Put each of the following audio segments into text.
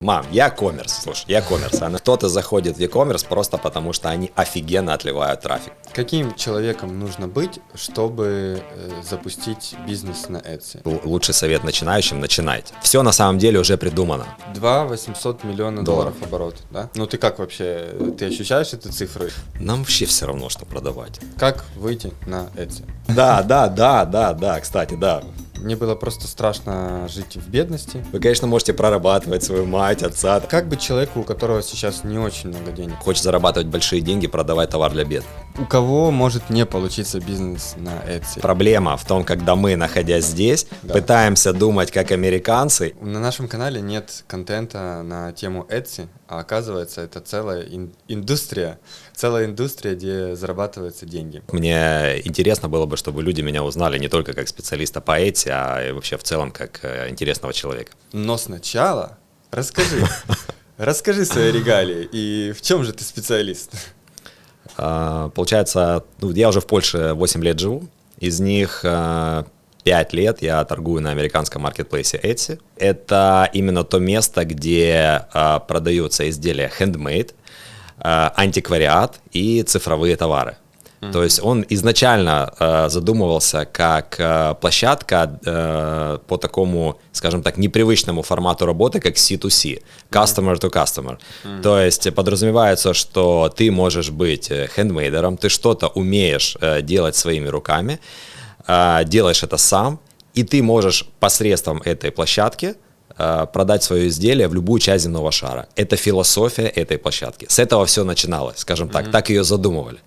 Мам, e-commerce, слушай, e-commerce. Кто-то заходит в e-commerce просто потому, что они офигенно отливают трафик. Каким человеком нужно быть, чтобы запустить бизнес на Etsy? Лучший совет начинающим – начинайте. Все на самом деле уже придумано. 800 миллиона долларов оборот, да? Ну ты как вообще, ты ощущаешь эти цифры? Нам вообще все равно, что продавать. Как выйти на Etsy? Да, кстати, да. Мне было просто страшно жить в бедности. Вы, конечно, можете прорабатывать свою мать, отца. Как быть человеку, у которого сейчас не очень много денег? Хочешь зарабатывать большие деньги, продавай товар для бед. У кого может не получиться бизнес на Etsy? Проблема в том, когда мы, находясь здесь, пытаемся думать как американцы. На нашем канале нет контента на тему Etsy, а оказывается, это целая индустрия, где зарабатываются деньги. Мне интересно было бы, чтобы люди меня узнали не только как специалиста по Etsy, а и вообще в целом как интересного человека. Но сначала расскажи свои регалии и в чем же ты специалист? Получается, я уже в Польше 8 лет живу, из них 5 лет я торгую на американском маркетплейсе Etsy. Это именно то место, где продаются изделия handmade, антиквариат и цифровые товары. То есть он изначально задумывался как площадка по такому, скажем так, непривычному формату работы, как C2C, customer to customer. То есть подразумевается, что ты можешь быть хендмейдером, ты что-то умеешь делать своими руками, делаешь это сам, и ты можешь посредством этой площадки продать свое изделие в любую часть земного шара. Это философия этой площадки. С этого все начиналось, скажем так ее задумывали.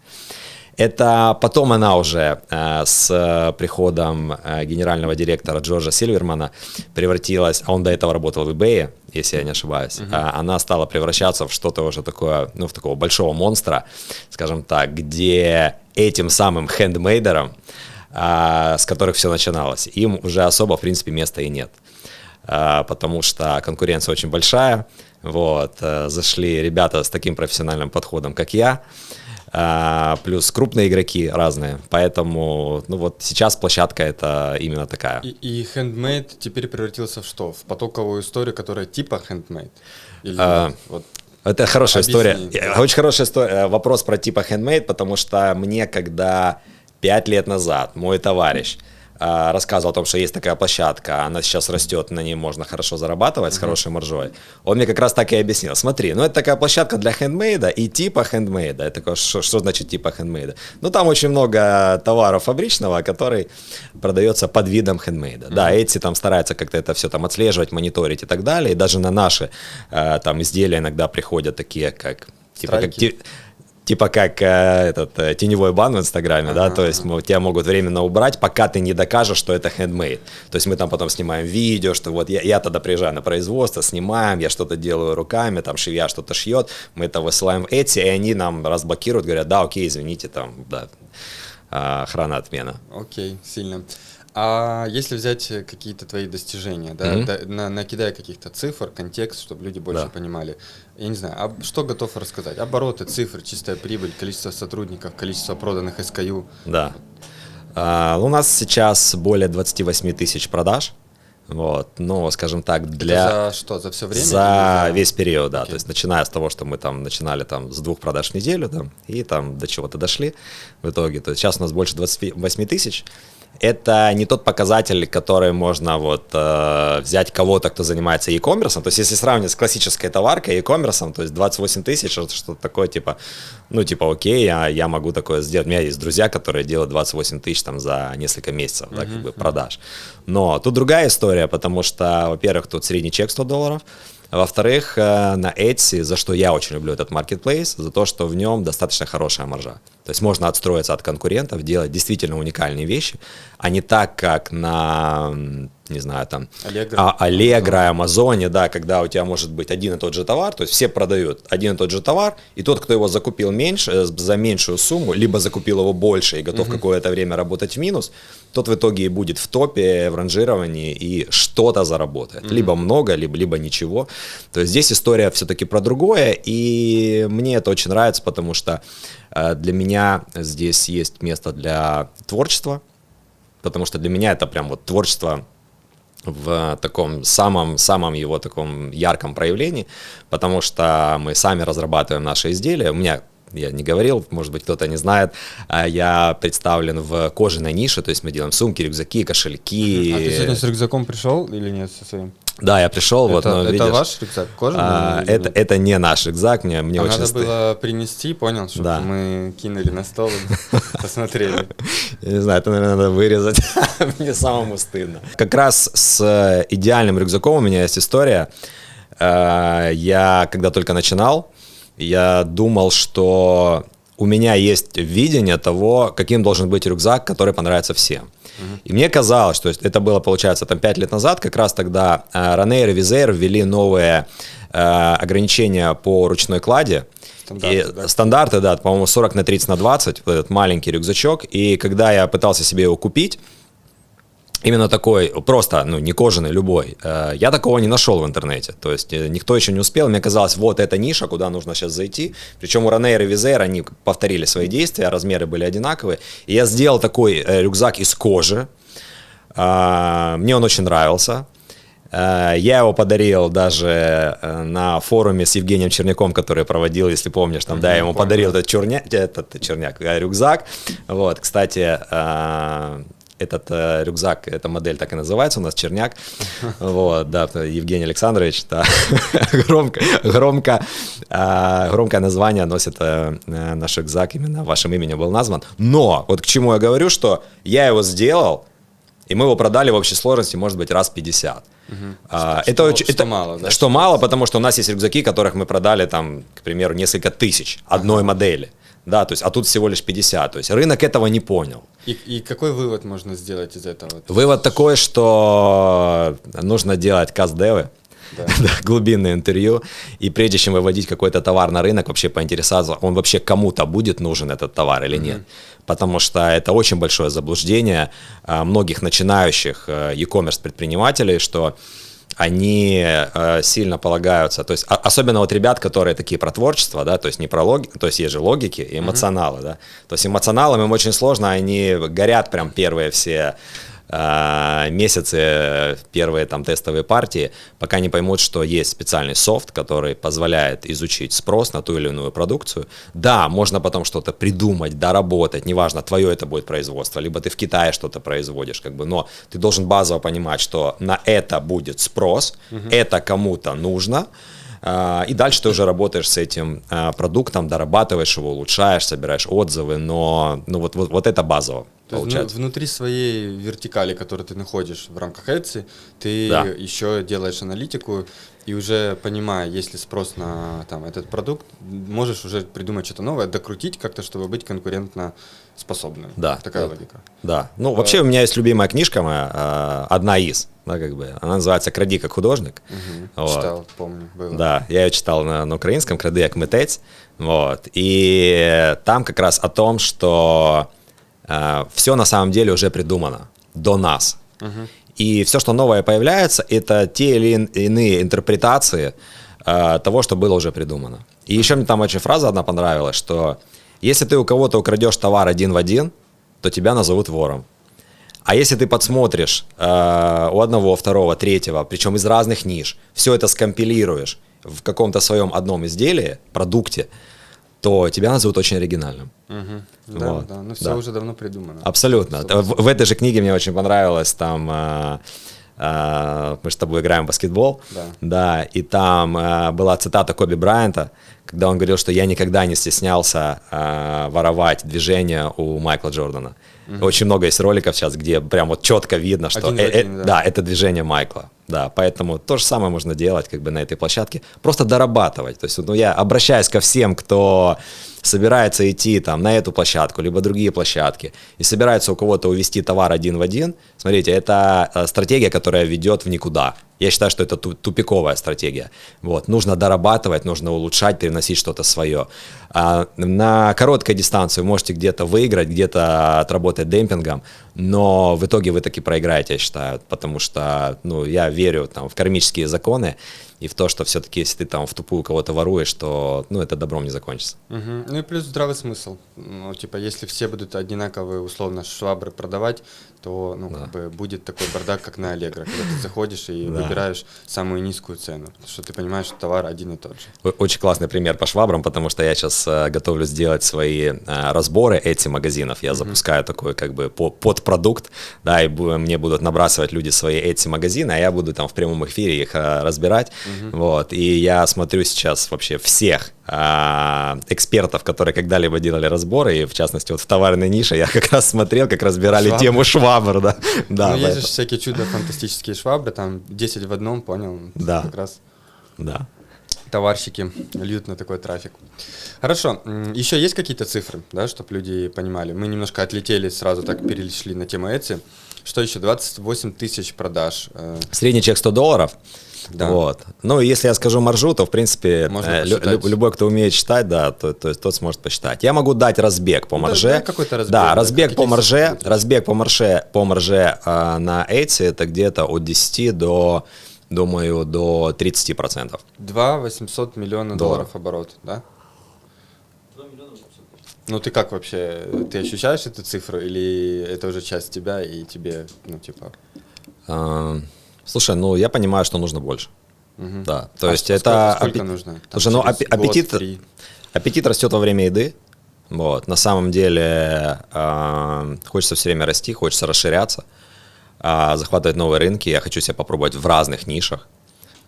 Это потом она уже с приходом генерального директора Джорджа Сильвермана превратилась, а он до этого работал в eBay, если я не ошибаюсь, она стала превращаться в что-то уже такое, в такого большого монстра, скажем так, где этим самым хендмейдерам, с которых все начиналось, им уже особо, в принципе, места и нет. Потому что конкуренция очень большая, зашли ребята с таким профессиональным подходом, как я, плюс крупные игроки разные, поэтому сейчас площадка это именно такая. И handmade теперь превратился в что? В потоковую историю, которая типа handmade? Это хорошая история, очень хорошая история, вопрос про типа handmade, потому что мне когда 5 лет назад мой товарищ рассказывал о том, что есть такая площадка, она сейчас растет, на ней можно хорошо зарабатывать с хорошей маржой. Он мне как раз так и объяснил. Смотри, это такая площадка для хендмейда и типа хендмейда. Я такой, что значит типа хендмейда? Там очень много товара фабричного, который продается под видом хендмейда. Да, Etsy там старается как-то это все там отслеживать, мониторить и так далее. И даже на наши там изделия иногда приходят такие, как типа как теневой бан в Инстаграме, да, то есть тебя могут временно убрать, пока ты не докажешь, что это handmade. То есть мы там потом снимаем видео, что я тогда приезжаю на производство, снимаем, я что-то делаю руками, там швея что-то шьет, мы это высылаем в Etsy, и они нам разблокируют, говорят, да, окей, извините, там, да, охрана отмена. Окей, сильно. А если взять какие-то твои достижения, накидай каких-то цифр, контекст, чтобы люди больше понимали. Я не знаю, что готов рассказать? Обороты, цифры, чистая прибыль, количество сотрудников, количество проданных SKU. Да. У нас сейчас более 28 тысяч продаж. Скажем так, за что? За все время? За весь период, да. То есть начиная с того, что мы там начинали с 2 продаж в неделю, и там до чего-то дошли в итоге. То есть сейчас у нас больше 28 тысяч. Это не тот показатель, который можно взять кого-то, кто занимается e-commerce. То есть если сравнивать с классической товаркой и e-commerce, то есть 28 тысяч, это что-то такое, окей, я могу такое сделать. У меня есть друзья, которые делают 28 тысяч за несколько месяцев продаж. Но тут другая история, потому что, во-первых, тут средний чек $100, во-вторых, на Etsy, за что я очень люблю этот marketplace, за то, что в нем достаточно хорошая маржа. То есть можно отстроиться от конкурентов, делать действительно уникальные вещи, а не так, как на, не знаю, там, Allegro, Амазоне, да, когда у тебя может быть один и тот же товар, то есть все продают один и тот же товар, и тот, кто его закупил меньше, за меньшую сумму, либо закупил его больше и готов какое-то время работать в минус, тот в итоге и будет в топе, в ранжировании и что-то заработает. Либо много, либо ничего. То есть здесь история все-таки про другое, и мне это очень нравится, потому что для меня здесь есть место для творчества, потому что для меня это прям творчество в таком самом его таком ярком проявлении, потому что мы сами разрабатываем наши изделия. У меня, я не говорил, может быть, кто-то не знает, я представлен в кожаной нише, то есть мы делаем сумки, рюкзаки, кошельки. А ты сегодня с рюкзаком пришел или нет со своим? Да, я пришел. Это, вот, но, это видишь, ваш рюкзак кожаный? Это не наш рюкзак, мне очень надо было принести, понял, чтобы да. мы кинули на стол и посмотрели. Я не знаю, это, наверное, надо вырезать. Мне самому стыдно. Как раз с идеальным рюкзаком у меня есть история. Я, когда только начинал, я думал, что у меня есть видение того, каким должен быть рюкзак, который понравится всем. И мне казалось, что это было, получается, там 5 лет назад, как раз тогда Ранейр и Визейр ввели новые ограничения по ручной клади. Стандарты, да, по-моему, 40×30×20, вот этот маленький рюкзачок. И когда я пытался себе его купить, именно такой, просто, не кожаный, любой, я такого не нашел в интернете. То есть никто еще не успел. Мне казалось, вот эта ниша, куда нужно сейчас зайти. Причем у Ранейр и Визейр они повторили свои действия, размеры были одинаковые. И я сделал такой рюкзак из кожи. Мне он очень нравился. Я его подарил даже на форуме с Евгением Черняком, который проводил, если помнишь, там, да, я ему подарил этот рюкзак. Вот, кстати, этот рюкзак, эта модель так и называется у нас, Черняк. Вот, да, Евгений Александрович, да, громкое название носит наш рюкзак, именно вашим именем был назван. Но, вот к чему я говорю, что я его сделал, и мы его продали в общей сложности, может быть, раз 50. Что мало, да? Что мало, потому что у нас есть рюкзаки, которых мы продали, там, к примеру, несколько тысяч одной модели. Да, то есть, а тут всего лишь 50. То есть рынок этого не понял. И какой вывод можно сделать из этого? Вывод такой, что нужно делать каст-девы, да, глубинное интервью, и прежде чем выводить какой-то товар на рынок, вообще поинтересоваться, он вообще кому-то будет нужен этот товар или нет. Потому что это очень большое заблуждение многих начинающих e-commerce предпринимателей, что они сильно полагаются, то есть особенно вот ребят, которые такие про творчество, да, то есть не про логику, то есть есть же логики и эмоционалы, да, то есть эмоционалам им очень сложно, они горят прям первые все месяцы, первые там тестовые партии, пока не поймут, что есть специальный софт, который позволяет изучить спрос на ту или иную продукцию. Да, можно потом что-то придумать, доработать, неважно, твое это будет производство, либо ты в Китае что-то производишь, как бы, но ты должен базово понимать, что на это будет спрос, это кому-то нужно, и дальше ты уже работаешь с этим продуктом, дорабатываешь его, улучшаешь, собираешь отзывы, но вот это базово. Внутри своей вертикали, которую ты находишь в рамках Etsy, ты еще делаешь аналитику и уже понимая, есть ли спрос на там, этот продукт, можешь уже придумать что-то новое, докрутить как-то, чтобы быть конкурентно способным. Да. Такая логика. Да. Ну, вообще у меня есть любимая книжка моя, одна из, да, как бы, она называется «Кради как художник». Вот. Читал, помню, было. Да, я ее читал на украинском, «Кради як митець». Вот. И там как раз о том, что все на самом деле уже придумано до нас. И все, что новое появляется, это те или иные интерпретации того, что было уже придумано. И еще мне там очень фраза одна понравилась, что если ты у кого-то украдешь товар один в один, то тебя назовут вором. А если ты подсмотришь у одного, второго, третьего, причем из разных ниш, все это скомпилируешь в каком-то своем одном изделии, продукте, то тебя назовут очень оригинальным. Да, вот. Да, но все уже давно придумано. Абсолютно. В этой же книге мне очень понравилось, там, мы же с тобой играем в баскетбол, да, и там была цитата Коби Брайанта, когда он говорил, что я никогда не стеснялся воровать движения у Майкла Джордана. Очень много есть роликов сейчас, где прям вот четко видно, что это движение Майкла. Да, поэтому то же самое можно делать как бы на этой площадке, просто дорабатывать. То есть, я обращаюсь ко всем, кто собирается идти там на эту площадку, либо другие площадки, и собирается у кого-то увести товар один в один. Смотрите, это стратегия, которая ведет в никуда. Я считаю, что это тупиковая стратегия. Вот. Нужно дорабатывать, нужно улучшать, переносить что-то свое. На короткой дистанции вы можете где-то выиграть, где-то отработать демпингом, но в итоге вы таки проиграете, я считаю, потому что я верю там, в кармические законы и в то, что все-таки, если ты там в тупую кого-то воруешь, то это добром не закончится. Угу. Ну и плюс здравый смысл. Если все будут одинаковые, условно, швабры продавать, то как бы будет такой бардак, как на Allegro, когда ты заходишь и выбираешь самую низкую цену, потому что ты понимаешь, что товар один и тот же. Очень классный пример по швабрам, потому что я сейчас готовлюсь сделать свои разборы Etsy магазинов. Я запускаю такой как бы подпродукт, да, и мне будут набрасывать люди свои Etsy магазины, а я буду там в прямом эфире их разбирать. Вот. И я смотрю сейчас вообще всех экспертов, которые когда-либо делали разборы, и в частности вот в товарной нише я как раз смотрел, как разбирали тему швабр, да. Ну, есть же всякие чудо-фантастические швабры, там 10 в одном, понял? Да. Как раз да. Товарщики льют на такой трафик. Хорошо, еще есть какие-то цифры, да, чтобы люди понимали? Мы немножко отлетели, сразу так перешли на тему Etsy. Что еще? 28 тысяч продаж. Средний чек $100. Да. Вот. Ну, если я скажу маржу, то, в принципе, любой, кто умеет считать, да, тот сможет посчитать. Я могу дать разбег по марже. Да, какой-то разбег. Да, разбег по марже. Разбег по марже на Etsy это где-то от 10 до, думаю, до 30%. 800 миллиона долларов оборот, да? 2 миллиона 800 тысяч. Ну, ты как вообще, ты ощущаешь эту цифру или это уже часть тебя и тебе, Слушай, я понимаю, что нужно больше. Угу. Да, то есть это... Сколько нужно? Слушай, аппетит растет во время еды. Вот. На самом деле хочется все время расти, хочется расширяться, захватывать новые рынки. Я хочу себя попробовать в разных нишах.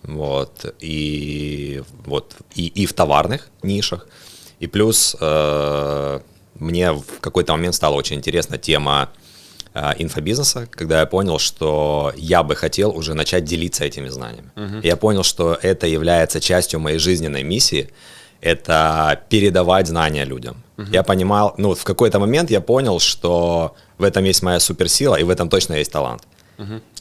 Вот. И в товарных нишах. И плюс мне в какой-то момент стала очень интересна тема инфобизнеса, когда я понял, что я бы хотел уже начать делиться этими знаниями. Я понял, что это является частью моей жизненной миссии, это передавать знания людям. Я понимал, в какой-то момент я понял, что в этом есть моя суперсила, и в этом точно есть талант.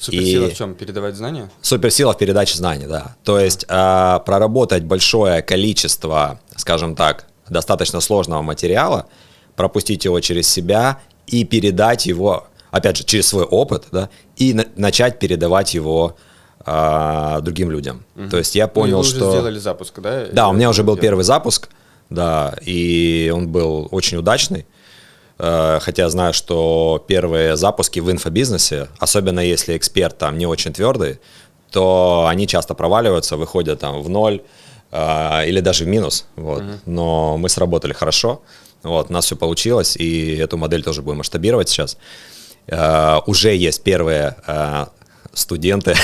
Суперсила в чем? Передавать знания? Суперсила в передаче знаний, да. То есть проработать большое количество, скажем так, достаточно сложного материала, пропустить его через себя и передать его, опять же, через свой опыт, да, и начать передавать его другим людям. То есть я понял, вы что... уже сделали запуск, да? Да, у меня уже был первый запуск, да, и он был очень удачный. Хотя я знаю, что первые запуски в инфобизнесе, особенно если эксперт там не очень твердый, то они часто проваливаются, выходят там в ноль или даже в минус. Вот. Но мы сработали хорошо, вот, у нас все получилось, и эту модель тоже будем масштабировать сейчас. Уже есть первые студенты,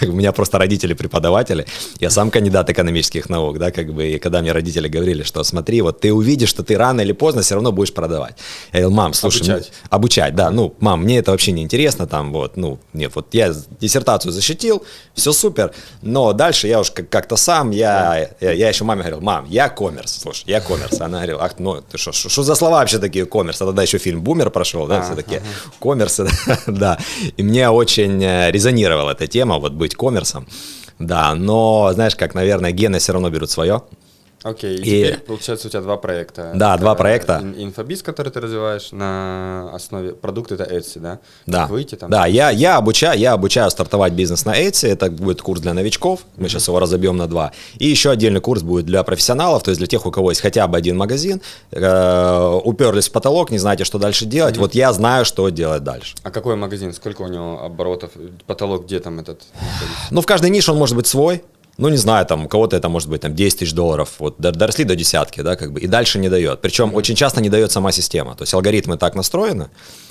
у меня просто родители преподаватели, я сам кандидат экономических наук, да, как бы, и когда мне родители говорили, что смотри, вот ты увидишь, что ты рано или поздно все равно будешь продавать. Я говорил, мам, слушай, обучать, да, мам, мне это вообще не интересно, там, вот, нет, вот я диссертацию защитил, все супер, но дальше я уж как-то сам, я еще маме говорил, мам, я коммерс, слушай, я коммерс, она говорила, ах, ты что за слова вообще такие коммерс, а тогда еще фильм «Бумер» прошел, да, все такие коммерсы, да, и мне очень резонировала эта тема, вот быть коммерсом, да, но, знаешь, как, наверное, гены все равно берут свое. Окей, и теперь, получается, у тебя два проекта. Да, два проекта. Инфобиз, который ты развиваешь на основе продукта, это Etsy, да? Да, как выйти, там, да, я обучаю стартовать бизнес на Etsy, это будет курс для новичков, мы сейчас его разобьем на 2, и еще отдельный курс будет для профессионалов, то есть для тех, у кого есть хотя бы один магазин, уперлись в потолок, не знаете, что дальше делать, вот я знаю, что делать дальше. А какой магазин, сколько у него оборотов, потолок, где там этот? В каждой нише он может быть свой. Не знаю, там, у кого-то это может быть там, 10 тысяч долларов, вот доросли до десятки, да, как бы, и дальше не дает. Причем очень часто не дает сама система. То есть алгоритмы так настроены,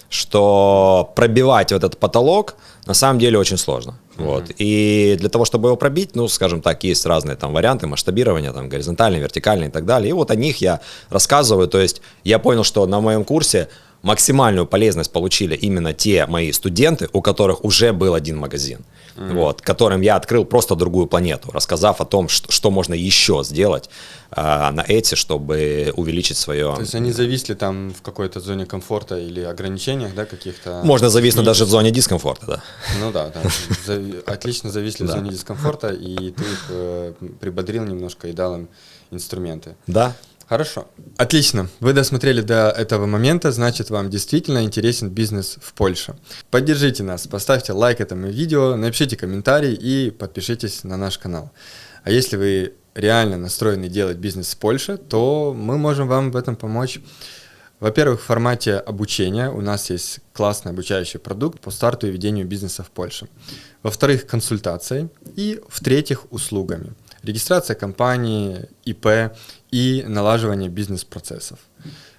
что пробивать вот этот потолок на самом деле очень сложно. Вот. И для того, чтобы его пробить, скажем так, есть разные там варианты масштабирования, там, горизонтальные, вертикальные и так далее. И вот о них я рассказываю. То есть я понял, что на моем курсе максимальную полезность получили именно те мои студенты, у которых уже был один магазин, вот, которым я открыл просто другую планету, рассказав о том, что можно еще сделать на Etsy, чтобы увеличить свое... То есть они зависли там в какой-то зоне комфорта или ограничениях, да, каких-то... Можно зависнуть даже в зоне дискомфорта, да. Ну да, отлично зависли в зоне дискомфорта, и ты их прибодрил немножко и дал им инструменты. Да. Хорошо. Отлично. Вы досмотрели до этого момента, значит, вам действительно интересен бизнес в Польше. Поддержите нас, поставьте лайк этому видео, напишите комментарий и подпишитесь на наш канал. А если вы реально настроены делать бизнес в Польше, то мы можем вам в этом помочь. Во-первых, в формате обучения у нас есть классный обучающий продукт по старту и ведению бизнеса в Польше. Во-вторых, консультацией. И в-третьих, услугами. Регистрация компании, ИП и налаживание бизнес-процессов.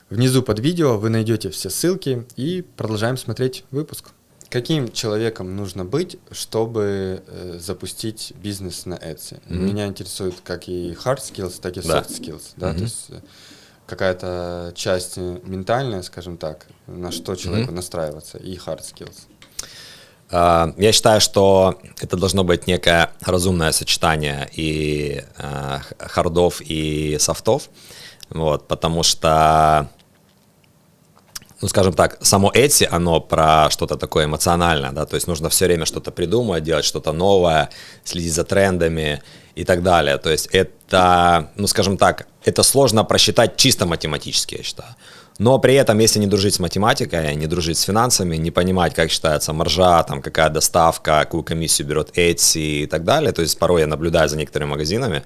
Внизу под видео вы найдете все ссылки и продолжаем смотреть выпуск. Каким человеком нужно быть, чтобы запустить бизнес на Etsy? Меня интересует как и hard skills, так и soft skills. Да? То есть какая-то часть ментальная, скажем так, на что человеку настраиваться, и hard skills. Я считаю, что это должно быть некое разумное сочетание и хардов, и софтов, вот, потому что, ну, скажем так, само Etsy, оно про что-то такое эмоциональное, да, то есть нужно все время что-то придумывать, делать что-то новое, следить за трендами и так далее, то есть это, ну, скажем так, это сложно просчитать чисто математически, я считаю. Но при этом, если не дружить с математикой, не дружить с финансами, не понимать, как считается маржа, там, какая доставка, какую комиссию берет Etsy и так далее, то есть порой я наблюдаю за некоторыми магазинами,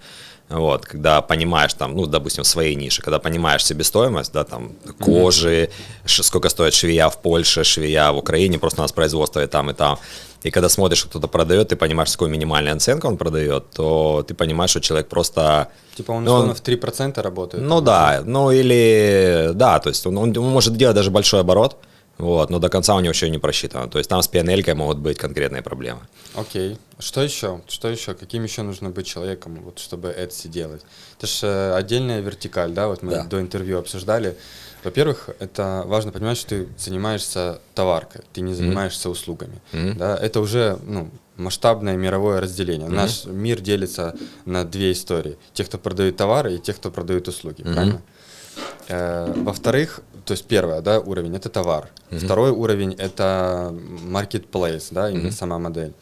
вот, когда понимаешь, там, ну, допустим, в своей нише, когда понимаешь себестоимость, да, там, кожи, сколько стоит швея в Польше, швея в Украине, просто у нас производство и там, и там. И когда смотришь, что кто-то продает, ты понимаешь, с какой минимальной оценкой он продает, то ты понимаешь, что человек просто... Типа он условно в 3% работает? Ну да, ну или... Да, то есть он может делать даже большой оборот, вот, но до конца у него еще не просчитано. То есть там с PNL-кой могут быть конкретные проблемы. Окей. Что еще? Что еще? Каким еще нужно быть человеком, вот, чтобы Etsy делать? Это же отдельная вертикаль, да? Вот мы до интервью обсуждали. Во-первых, это важно понимать, что ты занимаешься товаркой, ты не занимаешься услугами. Да? Это уже масштабное мировое разделение. Наш мир делится на две истории. Те, кто продают товары, и те, кто продают услуги. Правильно? Во-вторых, то есть первый, да, уровень – это товар. Второй уровень – это marketplace, да, именно сама модель.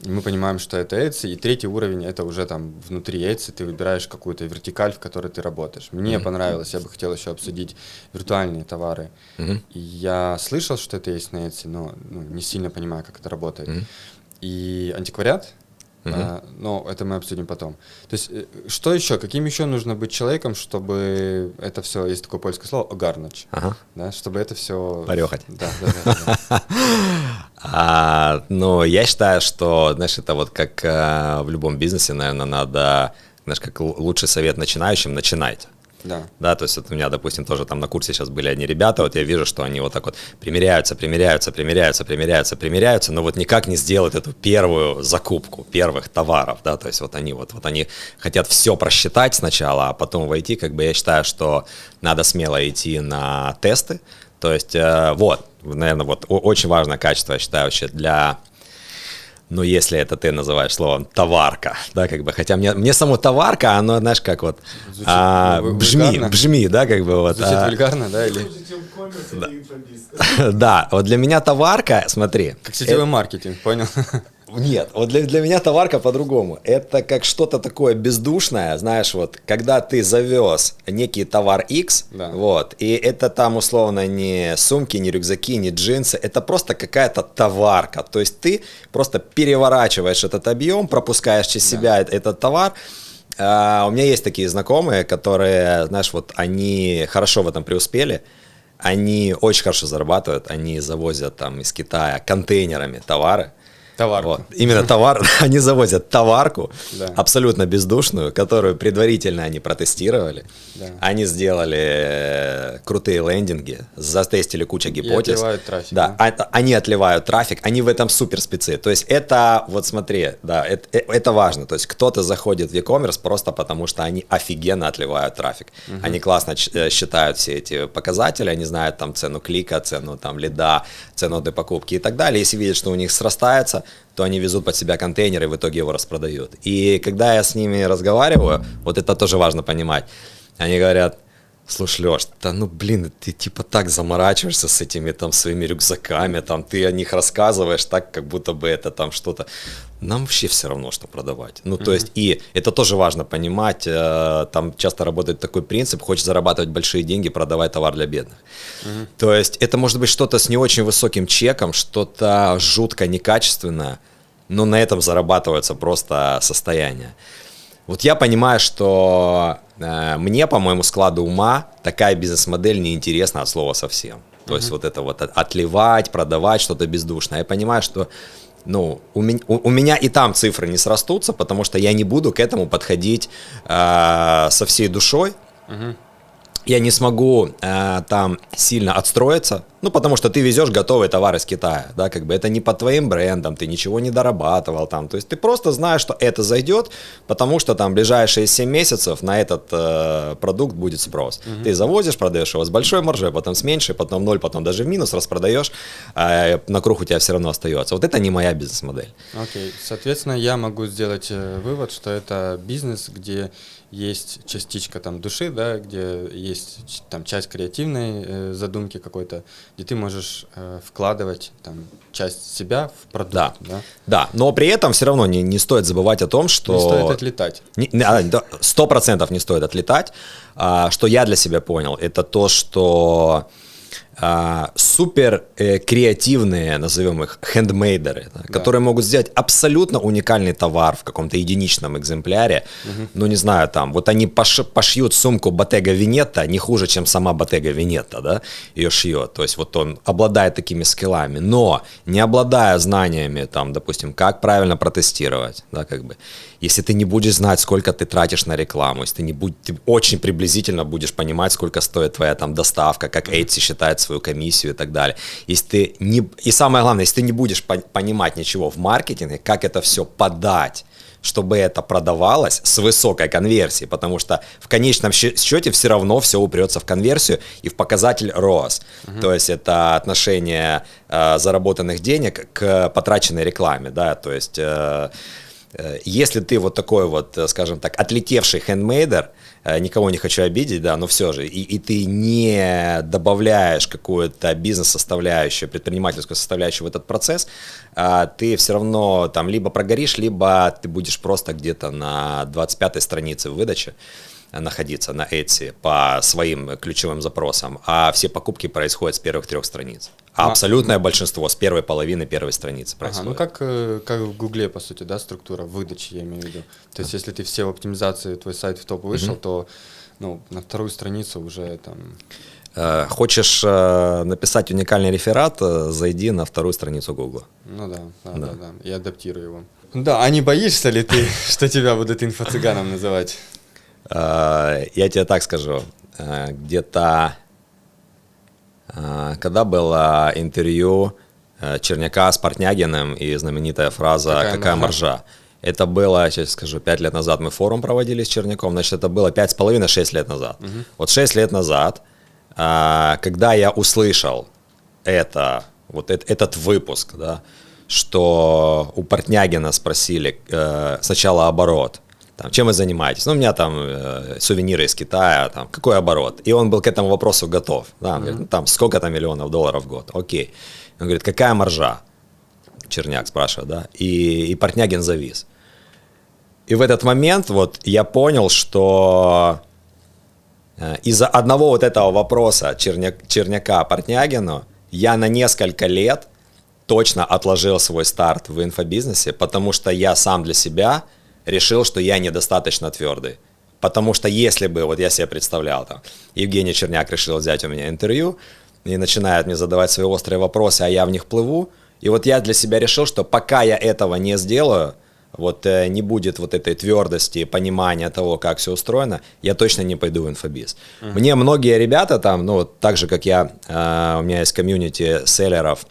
И мы понимаем, что это Etsy. И третий уровень – это уже там внутри Etsy ты выбираешь какую-то вертикаль, в которой ты работаешь. Мне понравилось, я бы хотел еще обсудить виртуальные товары. И я слышал, что это есть на Etsy, но не сильно понимаю, как это работает. И антиквариат, но это мы обсудим потом. То есть что еще, каким еще нужно быть человеком, чтобы это все, есть такое польское слово, огарнуть, да, чтобы это все... Порехать. Да. Ну, я считаю, что, знаешь, это вот как в любом бизнесе, наверное, надо, знаешь, как лучший совет начинающим – начинайте. Да, то есть вот у меня, допустим, тоже там на курсе сейчас были одни ребята, вот я вижу, что они вот так вот примеряются, но вот никак не сделают эту первую закупку первых товаров, да, то есть вот они хотят все просчитать сначала, а потом войти, как бы я считаю, что надо смело идти на тесты, то есть вот, наверное, вот очень важное качество, я считаю, вообще для... Ну, если это ты называешь словом товарка, да, как бы, хотя мне само товарка, оно, знаешь, как вот бжми, да, как бы вот. Звучит вульгарно, да, или? Да, вот для меня товарка, смотри. Как сетевой маркетинг, понял? Нет, вот для меня товарка по-другому. Это как что-то такое бездушное, знаешь, вот, когда ты завез некий товар X, вот, и это там условно не сумки, не рюкзаки, не джинсы, это просто какая-то товарка. То есть ты просто переворачиваешь этот объем, пропускаешь через себя этот товар. У меня есть такие знакомые, которые, знаешь, вот они хорошо в этом преуспели. Они очень хорошо зарабатывают, они завозят там из Китая контейнерами товары. Товарку. Вот. Именно товар, они завозят товарку, да. абсолютно бездушную, которую предварительно они протестировали. Да. Они сделали крутые лендинги, затестили кучу гипотез. И отливают трафик. Да, они отливают трафик, они в этом супер спецы. То есть это, вот смотри, да, это важно. То есть кто-то заходит в e-commerce просто потому, что они офигенно отливают трафик. Они классно считают все эти показатели, они знают там цену клика, цену там лида, цену для покупки и так далее. Если видят, что у них срастается, то они везут под себя контейнер и в итоге его распродают. И когда я с ними разговариваю, вот это тоже важно понимать, они говорят: слушай, Леш, да ну блин, ты типа так заморачиваешься с этими там своими рюкзаками, там ты о них рассказываешь так, как будто бы это там что-то. Нам вообще все равно, что продавать. Ну, то есть, и это тоже важно понимать, там часто работает такой принцип: хочешь зарабатывать большие деньги, продавай товар для бедных. То есть, это может быть что-то с не очень высоким чеком, что-то жутко некачественное, но на этом зарабатывается просто состояние. Вот я понимаю, что мне, по моему складу ума, такая бизнес-модель неинтересна от слова совсем. То есть вот это вот отливать, продавать что-то бездушное. Я понимаю, что ну, у меня и там цифры не срастутся, потому что я не буду к этому подходить со всей душой. Я не смогу там сильно отстроиться, ну, потому что ты везешь готовый товар из Китая, да, как бы это не под твоим брендом, ты ничего не дорабатывал там, то есть ты просто знаешь, что это зайдет, потому что там ближайшие 7 месяцев на этот продукт будет спрос. Ты завозишь, продаешь его с большой маржой, потом с меньшей, потом 0, потом даже в минус распродаешь, на круг у тебя все равно остается. Вот это не моя бизнес-модель. Окей, соответственно, я могу сделать вывод, что это бизнес, где есть частичка там души, да, где есть там часть креативной задумки какой-то, где ты можешь вкладывать там часть себя в продукт. Да, да? Да, но при этом все равно не стоит забывать о том, что... Не стоит отлетать. 100% не стоит отлетать. Что я для себя понял, это то, что супер креативные, назовем их, хендмейдеры, да, которые могут сделать абсолютно уникальный товар в каком-то единичном экземпляре. Ну, не знаю, там, вот они пошьют сумку Bottega Veneta не хуже, чем сама Bottega Veneta, да, ее шьет. То есть вот он обладает такими скиллами, но не обладая знаниями, там, допустим, как правильно протестировать, да, как бы, если ты не будешь знать, сколько ты тратишь на рекламу, если ты очень приблизительно будешь понимать, сколько стоит твоя там доставка, как Etsy считает свою комиссию и так далее. Если ты не, и самое главное, если ты не будешь понимать ничего в маркетинге, как это все подать, чтобы это продавалось с высокой конверсией, потому что в конечном счете все равно все упрется в конверсию и в показатель ROAS. То есть это отношение заработанных денег к потраченной рекламе, да, то есть если ты вот такой вот, скажем так, отлетевший хендмейдер, никого не хочу обидеть, да, но все же, и ты не добавляешь какую-то бизнес-составляющую, предпринимательскую составляющую в этот процесс, ты все равно там либо прогоришь, либо ты будешь просто где-то на 25-й странице выдачи находиться на Etsy по своим ключевым запросам, а все покупки происходят с первых 3 страниц. А абсолютное большинство с первой половины первой страницы происходит. Ну как в Гугле, по сути, да, структура выдачи, я имею в виду. То есть если ты все в оптимизации, твой сайт в топ вышел, то ну, на 2 страницу уже там... Хочешь написать уникальный реферат, зайди на 2 страницу Гугла. Ну да, и адаптируй его. Да, а не боишься ли ты, что тебя будут инфо-цыганом называть? Я тебе так скажу, где-то, когда было интервью Черняка с Портнягиным и знаменитая фраза «Какая маржа?», это было, сейчас скажу, 5 лет назад мы форум проводили с Черняком, значит, это было 5,5-6 лет назад. Вот 6 лет назад, когда я услышал этот выпуск, да, что у Портнягина спросили сначала оборот, там, чем вы занимаетесь? Ну, у меня там сувениры из Китая, там, какой оборот? И он был к этому вопросу готов. Да, он говорит, ну, там, сколько-то миллионов долларов в год. Окей. Он говорит, какая маржа? Черняк спрашивает, да? И Портнягин завис. И в этот момент вот я понял, что из-за одного вот этого вопроса Черняка Портнягину я на несколько лет точно отложил свой старт в инфобизнесе, потому что я сам для себя решил, что я недостаточно твердый. Потому что если бы, вот я себе представлял, там, Евгений Черняк решил взять у меня интервью и начинает мне задавать свои острые вопросы, а я в них плыву, И вот я для себя решил, что пока я этого не сделаю, вот не будет вот этой твердости, понимания того, как все устроено, я точно не пойду в инфобиз. Мне многие ребята там, ну, вот так же, как я, у меня есть комьюнити селлеров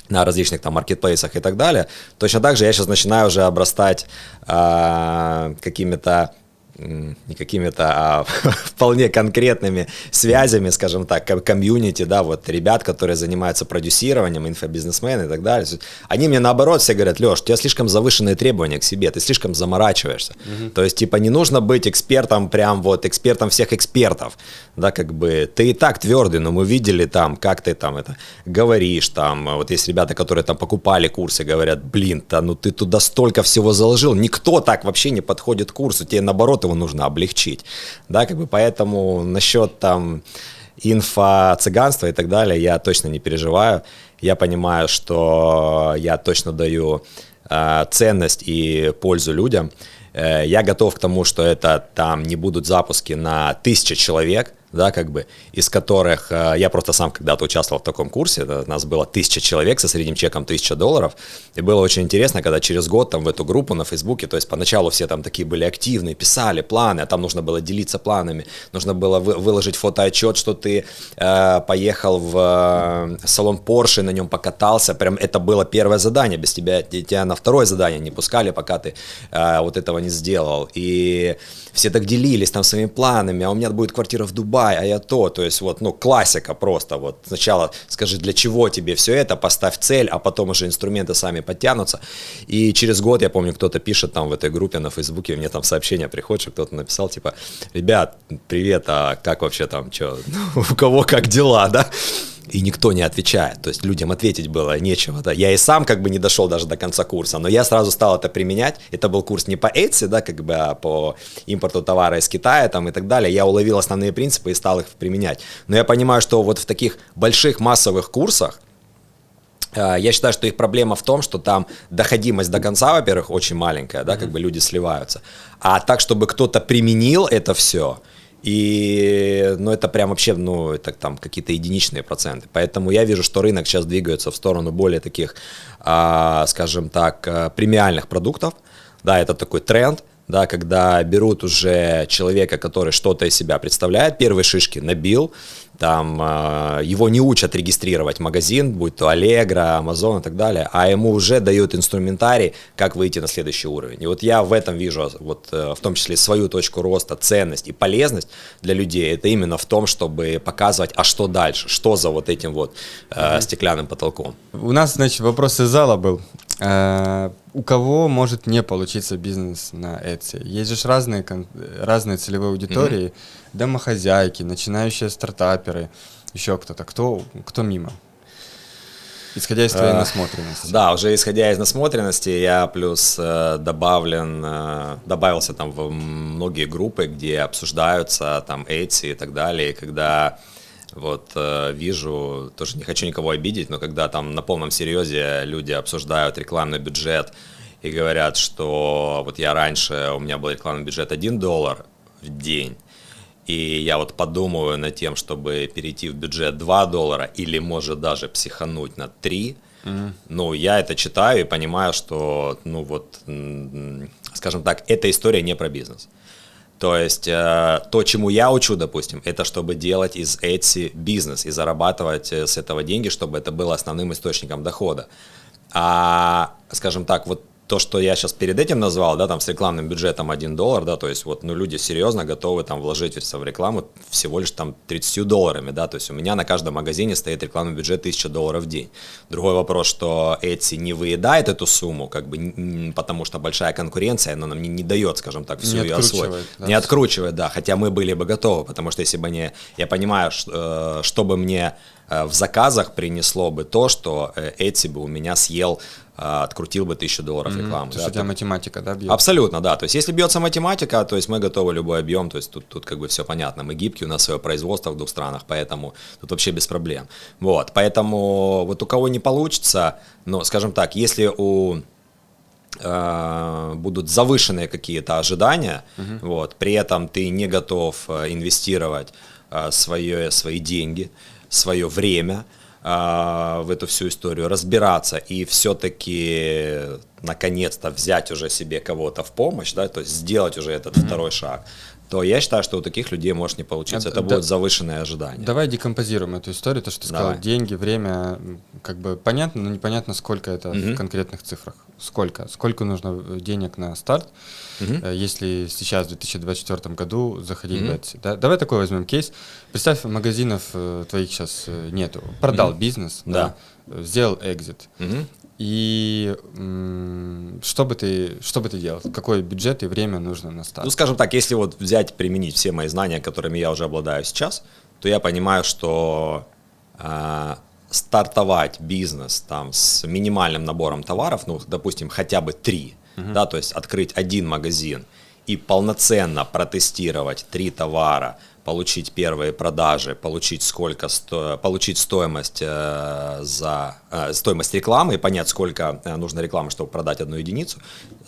на различных там маркетплейсах и так далее, точно так же я сейчас начинаю уже обрастать какими-то, не какими-то, а вполне конкретными связями, скажем так, комьюнити, да, вот ребят, которые занимаются продюсированием, инфобизнесмены и так далее. Они мне наоборот все говорят: Леш, у тебя слишком завышенные требования к себе, ты слишком заморачиваешься. То есть, типа, не нужно быть экспертом, прям вот экспертом всех экспертов, да, как бы, ты и так твердый, но мы видели там, как ты там это говоришь, там, вот есть ребята, которые там покупали курсы, говорят: блин, да, ну ты туда столько всего заложил, никто так вообще не подходит к курсу, тебе наоборот его нужно облегчить, да, как бы, поэтому насчет там инфо-цыганства и так далее я точно не переживаю, я понимаю, что я точно даю ценность и пользу людям, я готов к тому, что это там не будут запуски на 1000 человек, да, как бы, из которых я просто сам когда-то участвовал в таком курсе, да, нас было 1000 человек со средним чеком $1000, и было очень интересно, когда через год там в эту группу на Фейсбуке, то есть поначалу все там такие были активные, писали планы, а там нужно было делиться планами, нужно было выложить фотоотчет, что ты поехал в салон Porsche, на нем покатался, прям это было первое задание, без тебя на второе задание не пускали, пока ты вот этого не сделал, и все так делились там своими планами, а у меня будет квартира в Дубае, а я то есть вот, ну, классика просто, вот сначала скажи, для чего тебе все это, поставь цель, а потом уже инструменты сами подтянутся, и через год, я помню, кто-то пишет там в этой группе на Фейсбуке, мне там сообщение приходит, что кто-то написал, типа: ребят, привет, а как вообще там, что, у кого как дела, да? И никто не отвечает, то есть людям ответить было нечего, да, я и сам как бы не дошел даже до конца курса, но я сразу стал это применять, это был курс не по Etsy, да, как бы, а по импорту товара из Китая там и так далее, я уловил основные принципы и стал их применять, но я понимаю, что вот в таких больших массовых курсах, я считаю, что их проблема в том, что там доходимость до конца, во-первых, очень маленькая, да, как бы люди сливаются, а так, чтобы кто-то применил это все, и, ну, это прям вообще, ну, это там какие-то единичные проценты. Поэтому я вижу, что рынок сейчас двигается в сторону более таких, скажем так, премиальных продуктов. Да, это такой тренд, да, когда берут уже человека, который что-то из себя представляет, первые шишки набил, там его не учат регистрировать магазин, будь то Allegro, Amazon и так далее, а ему уже дают инструментарий, как выйти на следующий уровень. И вот я в этом вижу, вот, в том числе свою точку роста, ценность и полезность для людей, это именно в том, чтобы показывать, а что дальше, что за вот этим вот стеклянным потолком. У нас, значит, вопрос из зала был. У кого может не получиться бизнес на Etsy? Есть же разные целевые аудитории, домохозяйки, начинающие стартаперы, еще кто-то. Кто мимо? Исходя из твоей насмотренности. Да, уже исходя из насмотренности, я плюс добавился там в многие группы, где обсуждаются там Etsy и так далее, и когда... Вот вижу, тоже не хочу никого обидеть, но когда там на полном серьезе люди обсуждают рекламный бюджет и говорят, что вот я раньше, у меня был рекламный бюджет $1 в день, и я вот подумаю над тем, чтобы перейти в бюджет $2 или может даже психануть на 3, ну, я это читаю и понимаю, что, ну вот, скажем так, эта история не про бизнес. То есть то, чему я учу, допустим, это чтобы делать из Etsy бизнес и зарабатывать с этого деньги, чтобы это было основным источником дохода. А, скажем так, вот то, что я сейчас перед этим назвал, да, там с рекламным бюджетом $1, да, то есть вот, ну, люди серьезно готовы там вложить в рекламу всего лишь там $30, да, то есть у меня на каждом магазине стоит рекламный бюджет $1000 в день. Другой вопрос, что Etsy не выедает эту сумму, как бы, потому что большая конкуренция, она нам не дает, скажем так, всю ее освоить. Да? Не откручивает, да, хотя мы были бы готовы, потому что если бы не, я понимаю, что бы мне в заказах принесло бы то, что Etsy бы у меня съел, открутил бы $1000 рекламы. То есть у тебя математика, да, бьет? Абсолютно, да. То есть если бьется математика, то есть мы готовы любой объем, то есть тут как бы все понятно. Мы гибкие, у нас свое производство в 2 странах, поэтому тут вообще без проблем. Вот, поэтому вот у кого не получится, ну, скажем так, если будут завышенные какие-то ожидания, вот, при этом ты не готов инвестировать свои деньги, свое время, в эту всю историю, разбираться и все-таки наконец-то взять уже себе кого-то в помощь, да, то есть сделать уже этот второй шаг, то я считаю, что у таких людей может не получиться. Это будет завышенное ожидание. Давай декомпозируем эту историю, то, что ты сказал, деньги, время, как бы понятно, но непонятно, сколько это в конкретных цифрах. Сколько нужно денег на старт, если сейчас, в 2024 году, заходить в Etsy. Да? Давай такой возьмем кейс. Представь, магазинов твоих сейчас нету. Продал бизнес, да, сделал экзит. И что бы ты делал? Какой бюджет и время нужно на старт? Ну, скажем так, если вот взять, применить все мои знания, которыми я уже обладаю сейчас, то я понимаю, что стартовать бизнес там с минимальным набором товаров, ну, допустим, хотя бы 3, да, то есть открыть один магазин и полноценно протестировать 3 товара, получить первые продажи, получить стоимость стоимость рекламы и понять, сколько нужно рекламы, чтобы продать 1 единицу,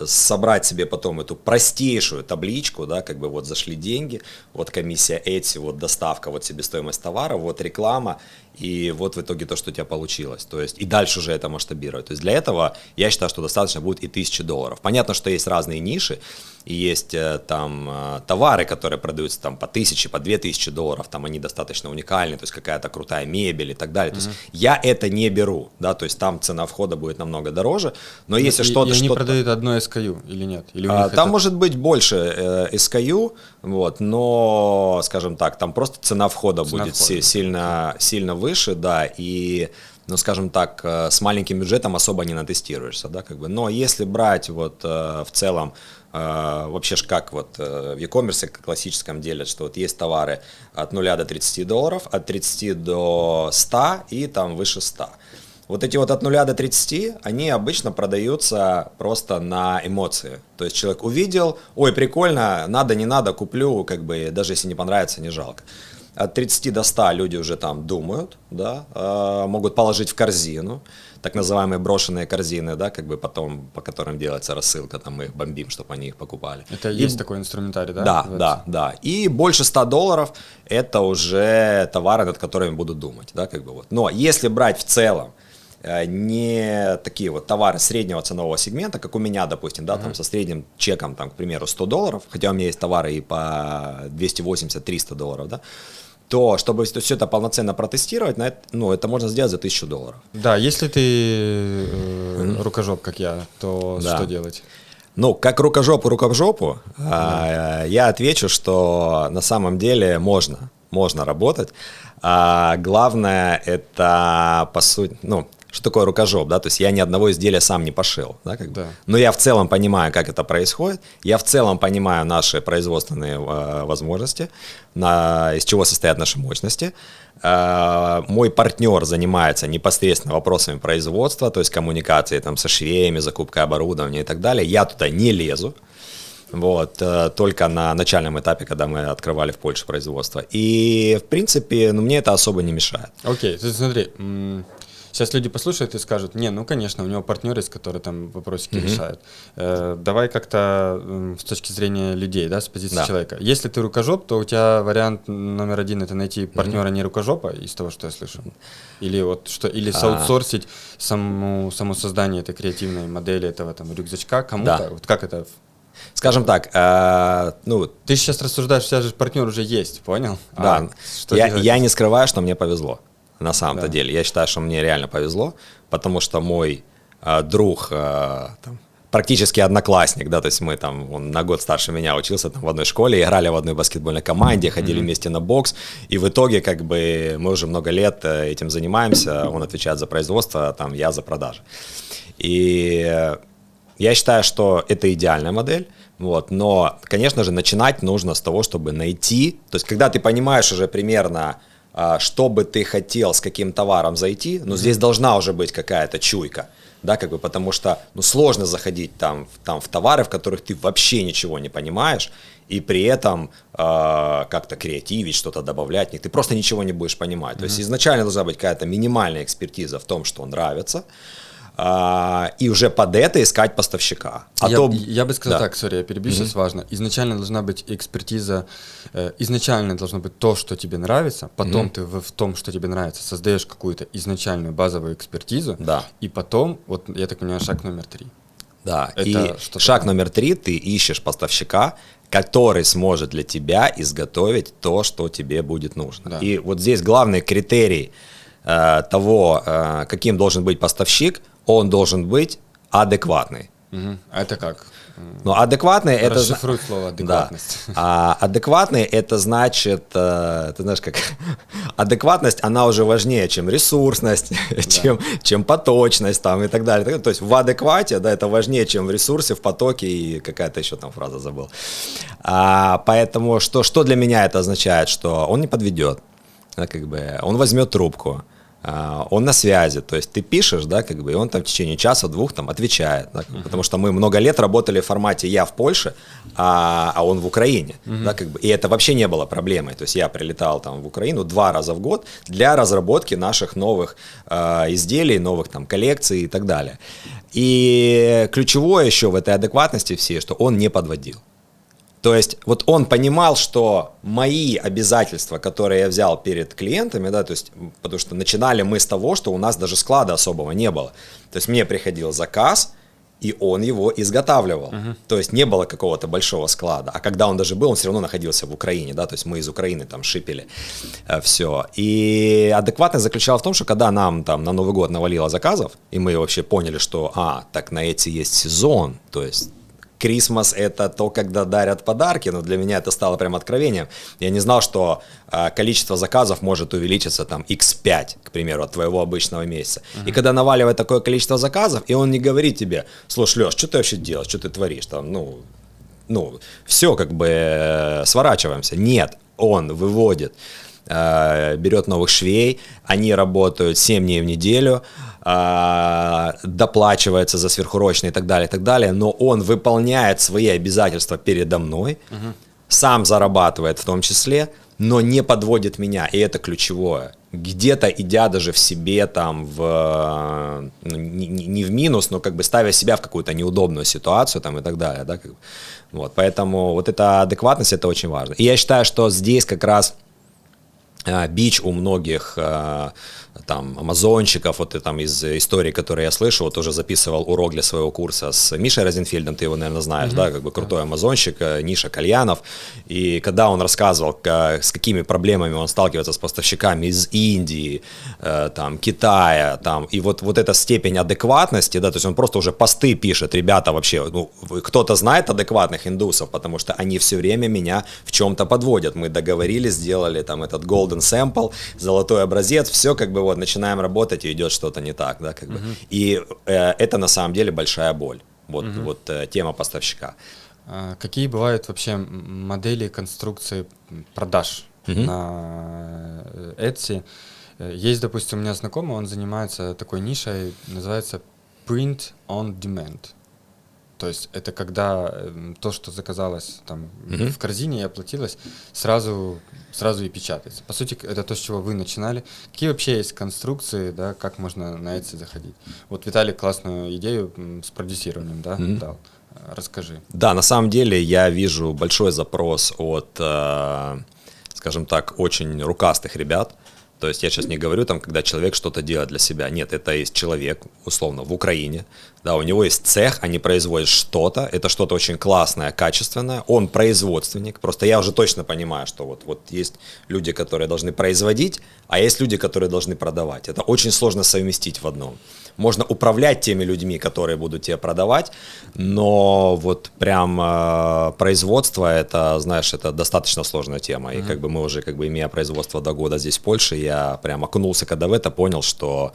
собрать себе потом эту простейшую табличку, да, как бы вот зашли деньги, вот комиссия Etsy, вот доставка, вот себестоимость товара, вот реклама, и вот в итоге то, что у тебя получилось. То есть, и дальше уже это масштабировать. То есть для этого я считаю, что достаточно будет и $1000. Понятно, что есть разные ниши, и есть там товары, которые продаются там по $1000, по $2000, там они достаточно уникальны, то есть какая-то крутая мебель и так далее. То есть я это не беру, да, то есть там цена входа будет намного дороже, но если что-то... И они продают одно SKU или нет? Или у них там может быть больше SKU, вот, но, скажем так, там просто цена входа будет сильно выше, да, и... Ну, скажем так, с маленьким бюджетом особо не натестируешься, да, как бы. Но если брать вот в целом, вообще ж как вот в e-commerce классическом делят, что вот есть товары от $0 до $30, от 30 до 100 и там выше 100. Вот эти вот от 0 до 30, они обычно продаются просто на эмоции. То есть человек увидел, ой, прикольно, надо, не надо, куплю, как бы даже если не понравится, не жалко. От 30 до 100 люди уже там думают, да, могут положить в корзину, так называемые брошенные корзины, да, как бы потом, по которым делается рассылка, там мы их бомбим, чтобы они их покупали. Это есть такой инструментарий, да? Да. И больше $100 это уже товары, над которыми будут думать, да, как бы вот. Но если брать в целом не такие вот товары среднего ценового сегмента, как у меня, допустим, да, там со средним чеком, там, к примеру, $100, хотя у меня есть товары и по $280-300, да, то чтобы все это полноценно протестировать, это можно сделать за $1000. Да, если ты рукожоп, как я, то что делать? Ну, как рукожопу, я отвечу, что на самом деле можно работать. Главное, это, по сути, что такое рукожоп, да, то есть я ни одного изделия сам не пошил, да, как бы. Да. Но я в целом понимаю, как это происходит, я в целом понимаю наши производственные возможности, из чего состоят наши мощности. Мой партнер занимается непосредственно вопросами производства, то есть коммуникацией там со швеями, закупкой оборудования и так далее. Я туда не лезу. Вот, только на начальном этапе, когда мы открывали в Польше производство. И, в принципе, мне это особо не мешает. Окей, ты смотри, сейчас люди послушают и скажут, конечно, у него партнер есть, который там вопросики решает. Давай как-то с точки зрения людей, да, с позиции человека. Если ты рукожоп, то у тебя вариант номер 1 это найти партнера не рукожопа, из того, что я слышу. Или соутсорсить само создание этой креативной модели этого там рюкзачка кому-то. Да. Вот как это? Скажем так, Ты сейчас рассуждаешь, у тебя же партнер уже есть, понял? Да, я не скрываю, что мне повезло, на самом-то деле. Я считаю, что мне реально повезло, потому что мой друг, практически одноклассник, да, то есть он на год старше меня учился там в одной школе, играли в одной баскетбольной команде, ходили вместе на бокс, и в итоге как бы мы уже много лет этим занимаемся, он отвечает за производство, там я за продажи. И я считаю, что это идеальная модель, вот, но, конечно же, начинать нужно с того, чтобы найти, то есть когда ты понимаешь уже примерно, что бы ты хотел с каким товаром зайти, здесь должна уже быть какая-то чуйка, да, как бы, потому что сложно заходить там в товары, в которых ты вообще ничего не понимаешь, и при этом как-то креативить, что-то добавлять в них, ты просто ничего не будешь понимать. То есть изначально должна быть какая-то минимальная экспертиза в том, что нравится. и уже под это искать поставщика. Я бы сказал так, сори, я перебью, сейчас важно. Изначально должна быть экспертиза, изначально должно быть то, что тебе нравится, потом ты в том, что тебе нравится, создаешь какую-то изначальную базовую экспертизу, и потом, вот я так понимаю, шаг номер 3. Да, и шаг номер 3, ты ищешь поставщика, который сможет для тебя изготовить то, что тебе будет нужно. Да. И вот здесь главный критерий того, каким должен быть поставщик, он должен быть адекватный. Угу. А это как? Ну, адекватный это... Расшифруй слово адекватность. Да. А адекватный это значит, ты знаешь, как... Адекватность, она уже важнее, чем ресурсность, да. чем поточность там, и так далее. То есть в адеквате, да, это важнее, чем в ресурсе, в потоке и какая-то еще там фраза забыл. Поэтому что для меня это означает? Что он не подведет, да, как бы, он возьмет трубку. Он на связи, то есть ты пишешь, да, как бы, и он там в течение часа-двух там отвечает, да, потому что мы много лет работали в формате я в Польше, а он в Украине, да, как бы, и это вообще не было проблемой, то есть я прилетал там в Украину 2 раза в год для разработки наших новых изделий, новых там коллекций и так далее. И ключевое еще в этой адекватности всей, что он не подводил. То есть вот он понимал, что мои обязательства, которые я взял перед клиентами, да, то есть, потому что начинали мы с того, что у нас даже склада особого не было. То есть мне приходил заказ, и он его изготавливал. То есть не было какого-то большого склада. А когда он даже был, он все равно находился в Украине, да, то есть мы из Украины там шипели все. И адекватность заключалась в том, что когда нам там на Новый год навалило заказов, и мы вообще поняли, что, так на эти есть сезон, то есть Крисмас — это то, когда дарят подарки, но для меня это стало прям откровением. Я не знал, что количество заказов может увеличиться там x5, к примеру, от твоего обычного месяца. И когда наваливает такое количество заказов, и он не говорит тебе: слушай, Леш, что ты вообще делаешь, что ты творишь там, все, как бы сворачиваемся. Нет, он выводит, берет новых швей, они работают 7 дней в неделю, доплачивается за сверхурочные и так далее, но он выполняет свои обязательства передо мной, сам зарабатывает в том числе, но не подводит меня, и это ключевое. Где-то идя даже в себе там не в минус, но как бы ставя себя в какую-то неудобную ситуацию там и так далее, да, как бы. Вот, поэтому вот эта адекватность, это очень важно. И я считаю, что здесь как раз бич у многих там амазонщиков, вот и там из истории, которые я слышал, вот уже записывал урок для своего курса с Мишей Розенфельдом, ты его, наверное, знаешь, да, как бы крутой амазонщик, Миша Кальянов, и когда он рассказывал, с какими проблемами он сталкивается с поставщиками из Индии, там, Китая, там, и вот эта степень адекватности, да, то есть он просто уже посты пишет: ребята, вообще, кто-то знает адекватных индусов, потому что они все время меня в чем-то подводят, мы договорились, сделали там этот golden sample, золотой образец, все как бы вот начинаем работать, и идет что-то не так, да, как бы. И это на самом деле большая боль, вот тема поставщика. Какие бывают вообще модели конструкции продаж на Etsy? Есть, допустим, у меня знакомый, он занимается такой нишей, называется print on demand. То есть это когда то, что заказалось там в корзине и оплатилось, сразу и печатается. По сути, это то, с чего вы начинали. Какие вообще есть конструкции, да, как можно на Etsy заходить? Вот Виталий классную идею с продюсированием, да, дал. Расскажи. Да, на самом деле я вижу большой запрос от, скажем так, очень рукастых ребят. То есть я сейчас не говорю, там, когда человек что-то делает для себя. Нет, это есть человек, условно, в Украине. Да, у него есть цех, они производят что-то. Это что-то очень классное, качественное. Он производственник. Просто я уже точно понимаю, что вот есть люди, которые должны производить, а есть люди, которые должны продавать. Это очень сложно совместить в одном. Можно управлять теми людьми, которые будут тебе продавать, но вот прям производство, это, знаешь, это достаточно сложная тема. И как бы мы уже, как бы, имея производство до года здесь в Польше, я прям окунулся когда в это, понял, что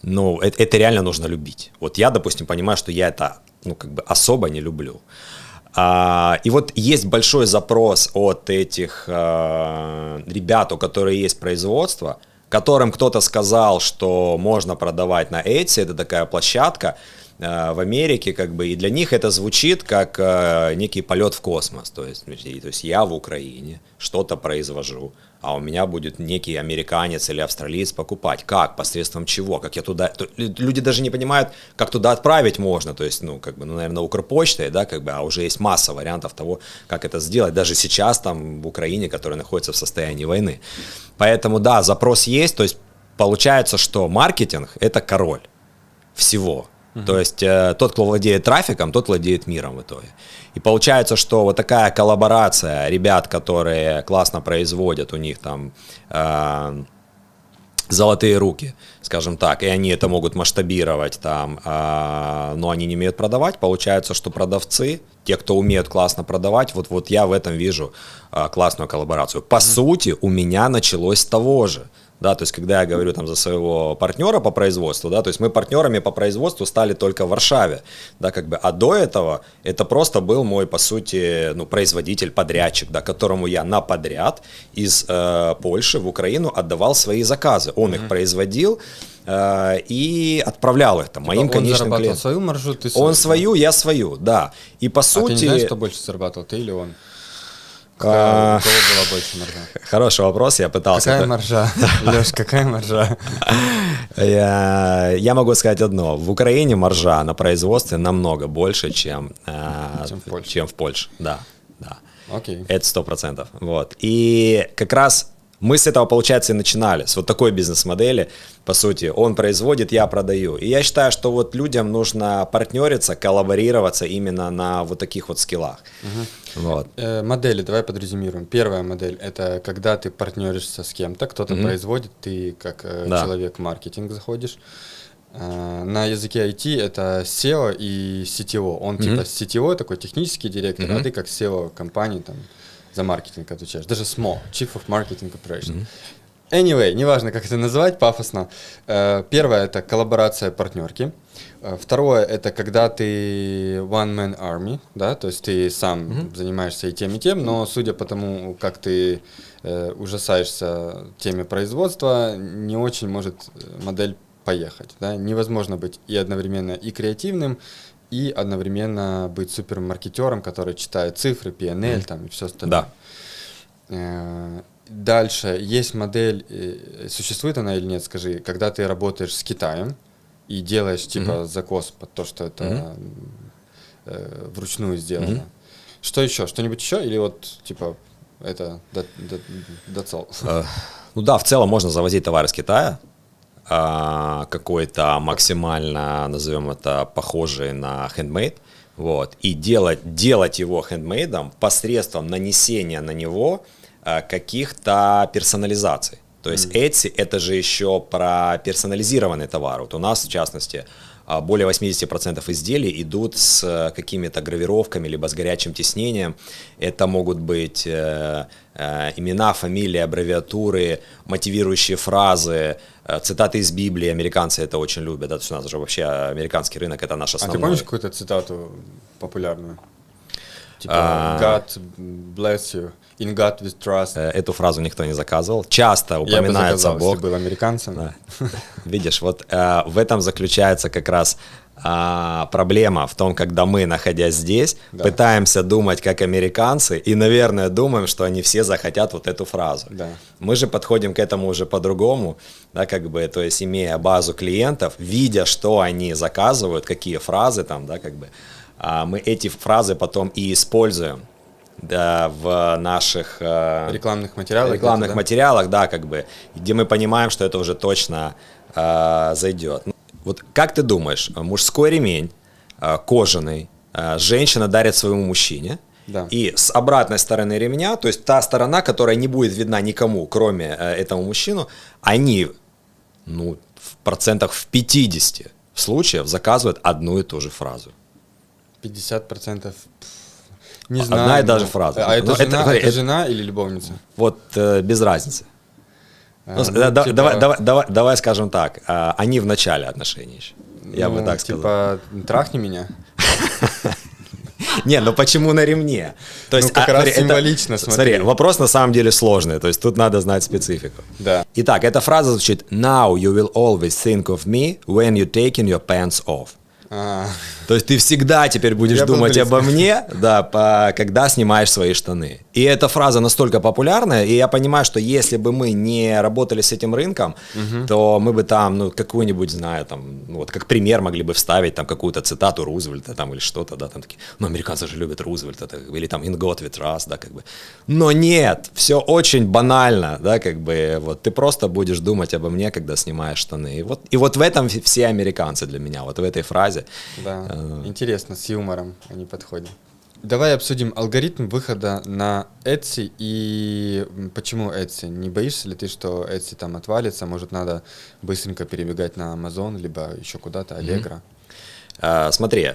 это реально нужно любить. Вот я, допустим, понимаю, что я это как бы особо не люблю. И вот есть большой запрос от этих ребят, у которых есть производство, которым кто-то сказал, что можно продавать на Etsy, это такая площадка, в Америке, как бы, и для них это звучит как некий полет в космос. То есть я в Украине что-то произвожу, а у меня будет некий американец или австралиец покупать. Как? Посредством чего? Как я туда... Люди даже не понимают, как туда отправить можно. То есть, наверное, Укрпочтой, да, как бы, а уже есть масса вариантов того, как это сделать. Даже сейчас там в Украине, которая находится в состоянии войны. Поэтому, да, запрос есть. То есть, получается, что маркетинг – это король всего. То есть тот, кто владеет трафиком, тот владеет миром в итоге. И получается, что вот такая коллаборация ребят, которые классно производят, у них там золотые руки, скажем так, и они это могут масштабировать там, но они не умеют продавать. Получается, что продавцы, те, кто умеют классно продавать, вот я в этом вижу классную коллаборацию. По сути, у меня началось с того же. Да, то есть, когда я говорю там за своего партнера по производству, да, то есть мы партнерами по производству стали только в Варшаве, да, как бы, а до этого это просто был мой, по сути, производитель, подрядчик, да, которому я на подряд из Польши в Украину отдавал свои заказы, он их производил и отправлял их там моим конечным клиентам. Он свою маржу, ты свою? Он свою, я свою, да, и по сути... А ты не знаешь, кто больше зарабатывал, ты или он? У кого была больше маржа? Хороший вопрос, я пытался... Какая маржа? Лёш, какая маржа? Я могу сказать одно. В Украине маржа на производстве намного больше, чем в Польше. Да. Окей. Это 100%. Вот. И как раз мы с этого, получается, и начинали, с вот такой бизнес-модели. По сути, он производит, я продаю. И я считаю, что вот людям нужно партнериться, коллаборироваться именно на вот таких вот скиллах. Вот. Модели, давай подрезюмируем. Первая модель – это когда ты партнеришься с кем-то, кто-то производит, ты как человек в маркетинг заходишь. На языке IT это SEO и CTO. Он типа CTO, такой технический директор, а ты как SEO компании там за маркетинг отвечаешь. Даже SMO, Chief of Marketing Operation. Anyway, неважно, как это называть, пафосно. Первое – это коллаборация партнерки. Второе – это когда ты one-man army, да, то есть ты сам занимаешься и тем, но судя по тому, как ты ужасаешься теме производства, не очень может модель поехать. Да? Невозможно быть и одновременно и креативным, и одновременно быть супермаркетером, который читает цифры, PNL там, и все остальное. Да. Дальше есть модель, существует она или нет, скажи, когда ты работаешь с Китаем и делаешь типа закос под то, что это вручную сделано. Что еще? Что-нибудь еще? Или вот типа это that's all? Ну да, в целом можно завозить товар из Китая, какой-то максимально, назовем это, похожий на handmade, вот, и делать его хендмейдом посредством нанесения на него каких-то персонализаций. То есть Etsy — это же еще про персонализированный товар. Вот у нас, в частности, более 80% изделий идут с какими-то гравировками, либо с горячим тиснением. Это могут быть имена, фамилии, аббревиатуры, мотивирующие фразы, цитаты из Библии. Американцы это очень любят. Да? То есть у нас же вообще американский рынок — это наш основной. А ты помнишь какую-то цитату популярную? Типа God bless you, in God we trust. Эту фразу никто не заказывал. Часто упоминается Бог. Если был американцем. Да. Видишь, вот в этом заключается как раз проблема в том, когда мы, находясь здесь, пытаемся думать как американцы и, наверное, думаем, что они все захотят вот эту фразу. Да. Мы же подходим к этому уже по-другому, да, как бы, то есть имея базу клиентов, видя, что они заказывают, какие фразы там, да, как бы, мы эти фразы потом и используем, да, в наших рекламных материалах. Материалах, да, как бы, где мы понимаем, что это уже точно зайдет. Вот как ты думаешь, мужской ремень кожаный женщина дарит своему мужчине, и с обратной стороны ремня, то есть та сторона, которая не будет видна никому, кроме этого мужчину, они, в процентах в 50 случаев заказывают одну и ту же фразу. 50%? Не знаю. Одна и та же фраза. А это жена или любовница? Вот без разницы. Давай скажем так, они в начале отношений еще. Я бы так сказал. Типа, трахни меня? Не, почему на ремне? То есть, как раз символично, смотри, вопрос на самом деле сложный, то есть тут надо знать специфику. Да. Итак, эта фраза звучит: Now you will always think of me when you're taking your pants off. То есть ты всегда теперь будешь думать обо мне, да, когда снимаешь свои штаны. И эта фраза настолько популярная, и я понимаю, что если бы мы не работали с этим рынком, то мы бы там, ну, какую-нибудь, знаю, там, ну, вот как пример могли бы вставить там какую-то цитату Рузвельта там или что-то, да, там такие, ну, американцы же любят Рузвельта, так, или там In God We Trust, да, как бы. Но нет, все очень банально, да, как бы, вот, ты просто будешь думать обо мне, когда снимаешь штаны. И вот в этом все американцы для меня, вот в этой фразе. Да, интересно, с юмором они подходят. Давай обсудим алгоритм выхода на Etsy и почему Etsy. Не боишься ли ты, что Etsy там отвалится? Может, надо быстренько перебегать на Amazon, либо еще куда-то, Allegro? Смотри,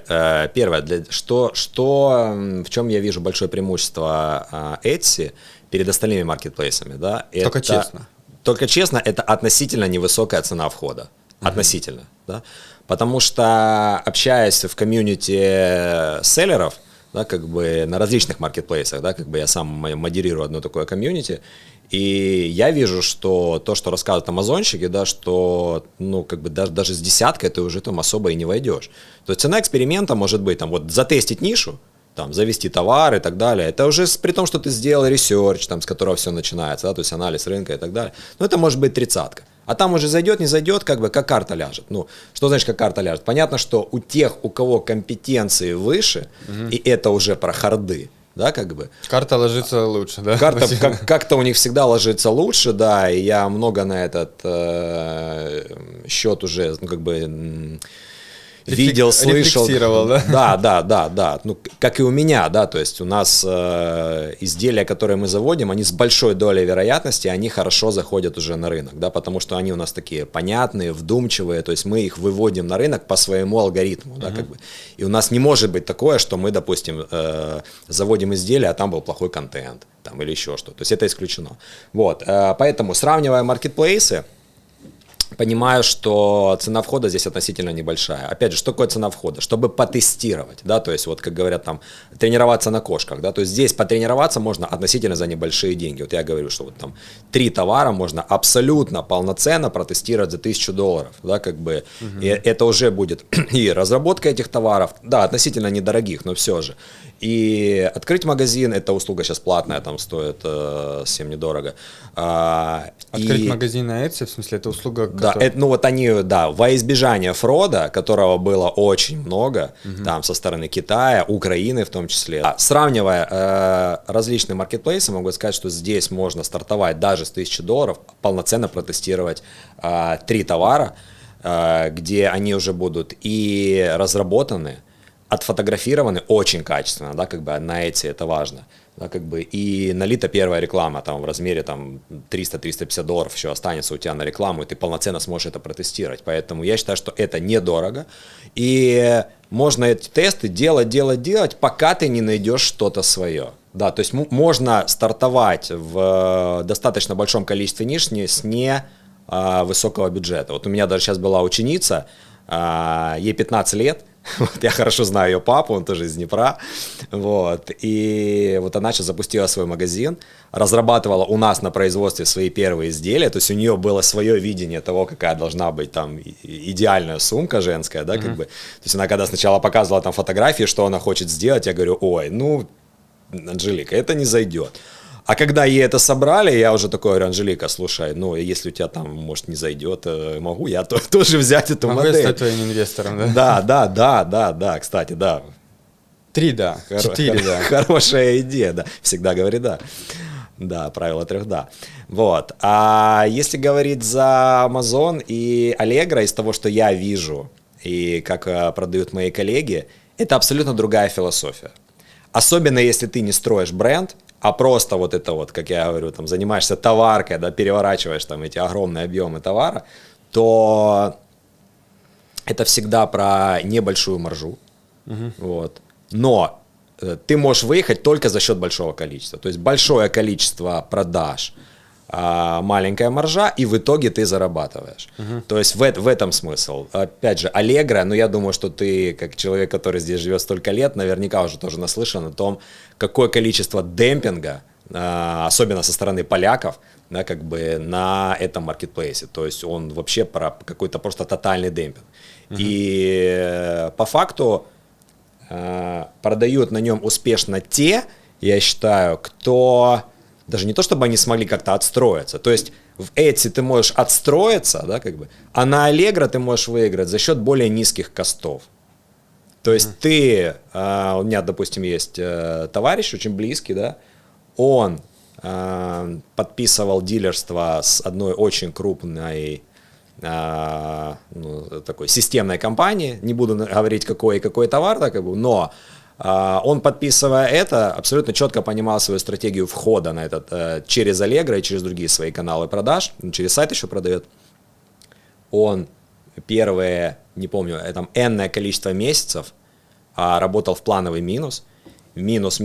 первое, в чем я вижу большое преимущество Etsy перед остальными маркетплейсами, да? Только честно. Только честно, это относительно невысокая цена входа. Относительно, да? Потому что, общаясь в комьюнити селлеров, да, как бы на различных маркетплейсах, да, как бы я сам модерирую одно такое комьюнити, и я вижу, что то, что рассказывают амазонщики, да, что, ну, как бы даже с десяткой ты уже там особо и не войдешь. То есть цена эксперимента может быть там вот затестить нишу, там, завести товар и так далее. Это уже при том, что ты сделал ресерч, там, с которого все начинается, да, то есть анализ рынка и так далее. Но это может быть 30-ка. А там уже зайдет, не зайдет, как бы как карта ляжет. Ну, что значит, как карта ляжет? Понятно, что у тех, у кого компетенции выше, и это уже про харды, да, как бы. Карта ложится лучше, да? Карта как-то у них всегда ложится лучше, да, и я много на этот счет уже, ну, как бы... видел, слышал. Да. Ну, как и у меня, да, то есть у нас изделия, которые мы заводим, они с большой долей вероятности, они хорошо заходят уже на рынок, да, потому что они у нас такие понятные, вдумчивые, то есть мы их выводим на рынок по своему алгоритму, да, как бы. И у нас не может быть такое, что мы, допустим, заводим изделия, а там был плохой контент, там, или еще что-то, то есть это исключено. Вот, поэтому, сравнивая маркетплейсы, понимаю, что цена входа здесь относительно небольшая. Опять же, что такое цена входа? Чтобы потестировать, да, то есть вот как говорят там, тренироваться на кошках, да, то есть здесь потренироваться можно относительно за небольшие деньги. Вот я говорю, что вот там 3 товара можно абсолютно полноценно протестировать за $1000, да, как бы, и это уже будет и разработка этих товаров, да, относительно недорогих, но все же. И открыть магазин, эта услуга сейчас платная, там стоит совсем недорого. Открыть магазин на Etsy, в смысле, это услуга, да, ну вот они, да, во избежание фрода, которого было очень много, там со стороны Китая, Украины в том числе. Сравнивая различные маркетплейсы, могу сказать, что здесь можно стартовать даже с $1000, полноценно протестировать 3 товара, где они уже будут и разработаны, отфотографированы очень качественно, да, как бы на Etsy это важно, да, как бы, и налита первая реклама там в размере там $300-350 еще останется у тебя на рекламу, и ты полноценно сможешь это протестировать, поэтому я считаю, что это недорого, и можно эти тесты делать, пока ты не найдешь что-то свое, да, то есть можно стартовать в достаточно большом количестве ниш с высокого бюджета. Вот у меня даже сейчас была ученица, ей 15 лет, вот, я хорошо знаю ее папу, он тоже из Днепра, вот, и вот она сейчас запустила свой магазин, разрабатывала у нас на производстве свои первые изделия, то есть у нее было свое видение того, какая должна быть там идеальная сумка женская, да, как бы, то есть она когда сначала показывала там фотографии, что она хочет сделать, я говорю, ой, ну, Анжелика, это не зайдет. А когда ей это собрали, я уже такой говорю, Анжелика, слушай, ну, если у тебя там, может, не зайдет, могу я тоже взять эту модель. Могу я стать твоим инвестором, да? Да, кстати, да. 3 да, 4 да. Хорошая идея, да, всегда говори да. Да, правило 3 да. Вот, а если говорить за Amazon и Allegro, из того, что я вижу и как продают мои коллеги, это абсолютно другая философия. Особенно, если ты не строишь бренд, а просто вот это вот, как я говорю, там, занимаешься товаркой, да, переворачиваешь там эти огромные объемы товара, то это всегда про небольшую маржу, вот. Но ты можешь выехать только за счет большого количества, то есть большое количество продаж, маленькая маржа, и в итоге ты зарабатываешь. То есть в этом смысл. Опять же, Allegro, ну я думаю, что ты, как человек, который здесь живет столько лет, наверняка уже тоже наслышан о том, какое количество демпинга, особенно со стороны поляков, да, как бы на этом маркетплейсе. То есть он вообще про какой-то просто тотальный демпинг. И по факту продают на нем успешно те, я считаю, кто даже не то, чтобы они смогли как-то отстроиться. То есть в Etsy ты можешь отстроиться, да, как бы, а на Allegro ты можешь выиграть за счет более низких костов. То есть ты, у меня, допустим, есть товарищ очень близкий, да, он подписывал дилерство с одной очень крупной такой системной компании, не буду говорить какой товар, да, как бы, но он, подписывая это, абсолютно четко понимал свою стратегию входа на этот через Allegro и через другие свои каналы продаж, через сайт еще продает. Он первые, не помню, там энное количество месяцев работал в плановый минус, минус,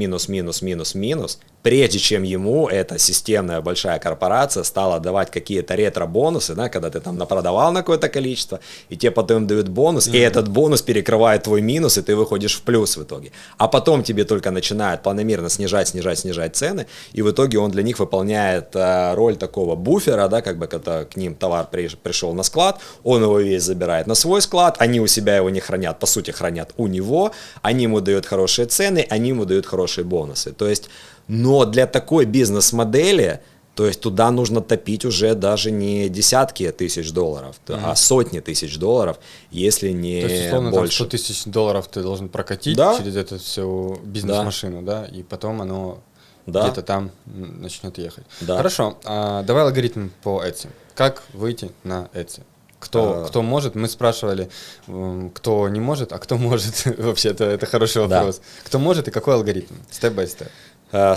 прежде чем ему эта системная большая корпорация стала давать какие-то ретро-бонусы, да, когда ты там напродавал на какое-то количество, и тебе потом дают бонус, и этот бонус перекрывает твой минус, и ты выходишь в плюс в итоге. А потом тебе только начинают планомерно снижать цены, и в итоге он для них выполняет роль такого буфера, да, как бы когда к ним товар пришел на склад, он его весь забирает на свой склад, они у себя его не хранят, по сути хранят у него, они ему дают хорошие цены, они ему дают хорошие бонусы. То есть, но для такой бизнес-модели, то есть туда нужно топить уже даже не десятки тысяч долларов, а сотни тысяч долларов, если не то есть, условно, больше. Там 100 тысяч долларов ты должен прокатить через эту всю бизнес-машину, да, и потом оно где-то там начнет ехать. Да. Хорошо, давай алгоритм по Etsy. Как выйти на Etsy? Кто может? Мы спрашивали, кто не может, а кто может. Вообще-то это хороший вопрос. Да. Кто может и какой алгоритм? Степ-бай-степ.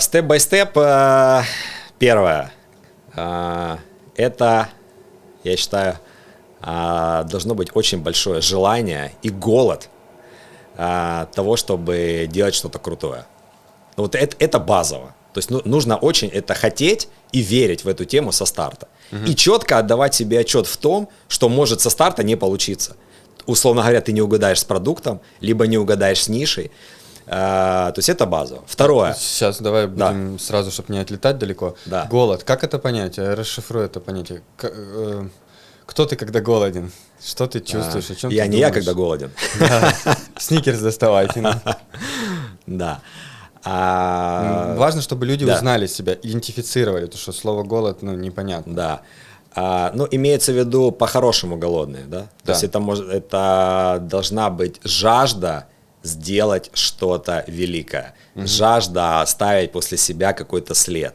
Степ-бай-степ. Первое. Это, я считаю, должно быть очень большое желание и голод того, чтобы делать что-то крутое. Вот это базово. То есть нужно очень это хотеть и верить в эту тему со старта. И четко отдавать себе отчет в том, что может со старта не получиться. Условно говоря, ты не угадаешь с продуктом, либо не угадаешь с нишей. То есть это базово. Второе. Сейчас давай будем сразу, чтобы не отлетать далеко. Да. Голод. Как это понять? Я расшифрую это понятие. Кто ты, когда голоден? Что ты чувствуешь? О чем я ты не думаешь? Я, когда голоден. Сникерс доставайте. Да. Важно, чтобы люди узнали себя, идентифицировали, потому что слово голод, непонятно. Да. Имеется в виду по-хорошему голодные, да? То есть это должна быть жажда сделать что-то великое, жажда оставить после себя какой-то след,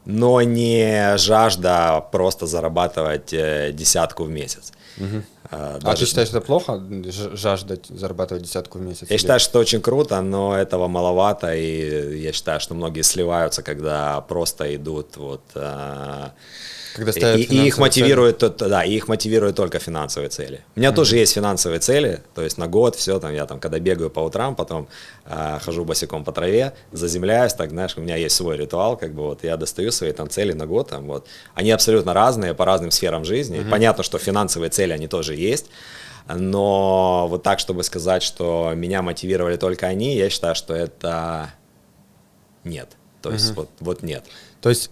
но не жажда просто зарабатывать десятку в месяц. А ты считаешь, это плохо, жаждать зарабатывать десятку в месяц? Я считаю, что очень круто, но этого маловато, и я считаю, что многие сливаются, когда просто идут когда ставят и их мотивирует, их мотивируют только финансовые цели. У меня тоже есть финансовые цели, то есть на год все, я когда бегаю по утрам, потом хожу босиком по траве, заземляюсь, так, знаешь, у меня есть свой ритуал, я достаю свои цели на год, Они абсолютно разные по разным сферам жизни. Понятно, что финансовые цели, они тоже есть, но вот так, чтобы сказать, что меня мотивировали только они, я считаю, что это нет. То есть вот нет. То есть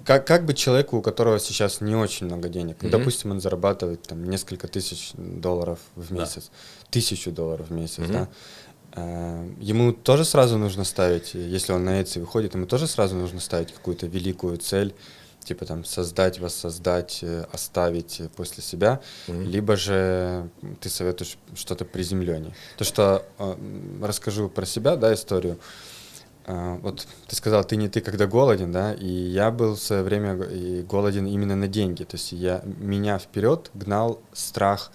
как бы человеку, у которого сейчас не очень много денег, допустим, он зарабатывает несколько тысяч долларов в месяц, $1000 в месяц, ему тоже сразу нужно ставить, если он на Etsy выходит, ему тоже сразу нужно ставить какую-то великую цель, типа создать, воссоздать, оставить после себя, либо же ты советуешь что-то приземленнее. То, что расскажу про себя, историю. Вот ты сказал, ты не ты, когда голоден, и я был в свое время голоден именно на деньги, то есть меня вперед гнал страх,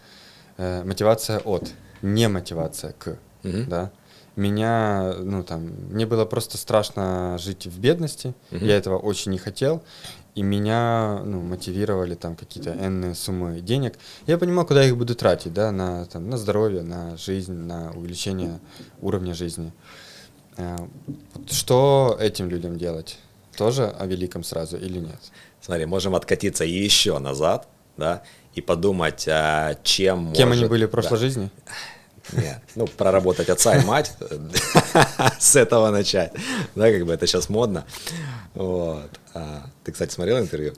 мотивация от, не мотивация к, меня, мне было просто страшно жить в бедности, я этого очень не хотел, и меня, мотивировали какие-то энные суммы денег, я понимал, куда я их буду тратить, на здоровье, на жизнь, на увеличение уровня жизни. Что этим людям делать? Тоже о великом сразу или нет? Смотри, можем откатиться еще назад, и подумать, чем Кем они были в прошлой жизни? Нет. Ну, проработать отца и мать, с этого начать. Да, как бы это сейчас модно. Вот. Ты, кстати, смотрел интервью?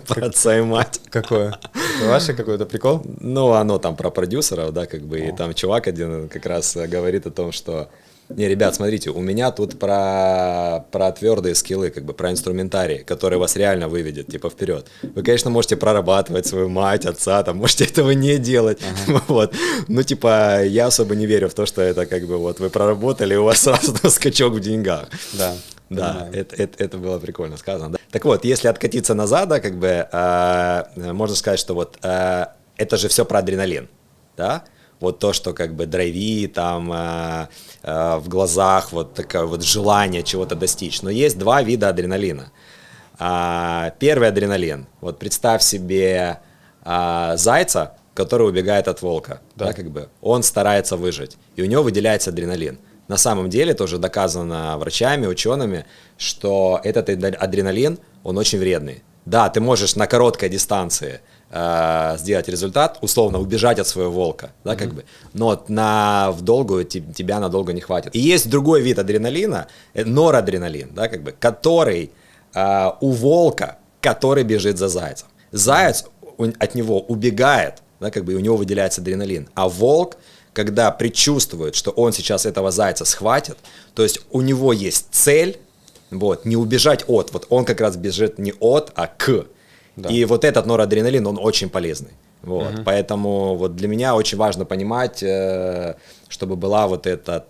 Про отца и мать. Какое? Это ваше какой-то прикол? Ну, оно там про продюсеров, да, как бы, и там чувак один как раз говорит о том, что не, ребят, смотрите, у меня тут про твердые скиллы, как бы про инструментарий, который вас реально выведет, типа, вперед. Вы, конечно, можете прорабатывать свою мать, отца, там, можете этого не делать, вот. Ну, типа, я особо не верю в то, что это, как бы, вот, вы проработали, у вас сразу скачок в деньгах. Да. Да, это было прикольно сказано. Да. Так вот, если откатиться назад, да, как бы, можно сказать, что вот это же все про адреналин, да? Вот то, что как бы драйвит, там в глазах вот такое вот желание чего-то достичь. Но есть два вида адреналина. Первый адреналин. Вот представь себе зайца, который убегает от волка. Да. Да, как бы. Он старается выжить, и у него выделяется адреналин. На самом деле тоже доказано врачами, учеными, что этот адреналин, он очень вредный. Да, ты можешь на короткой дистанции сделать результат, условно убежать от своего волка, да, как бы, но в долгую тебя надолго не хватит. И есть другой вид адреналина, норадреналин, да, как бы, который у волка, который бежит за зайцем. Заяц от него убегает, да, как бы, и у него выделяется адреналин, а волк, когда предчувствует, что он сейчас этого зайца схватит, то есть у него есть цель, вот, не убежать от, вот он как раз бежит не от, а к. Да. И вот этот норадреналин, он очень полезный. Вот. Поэтому вот для меня очень важно понимать, чтобы была вот этот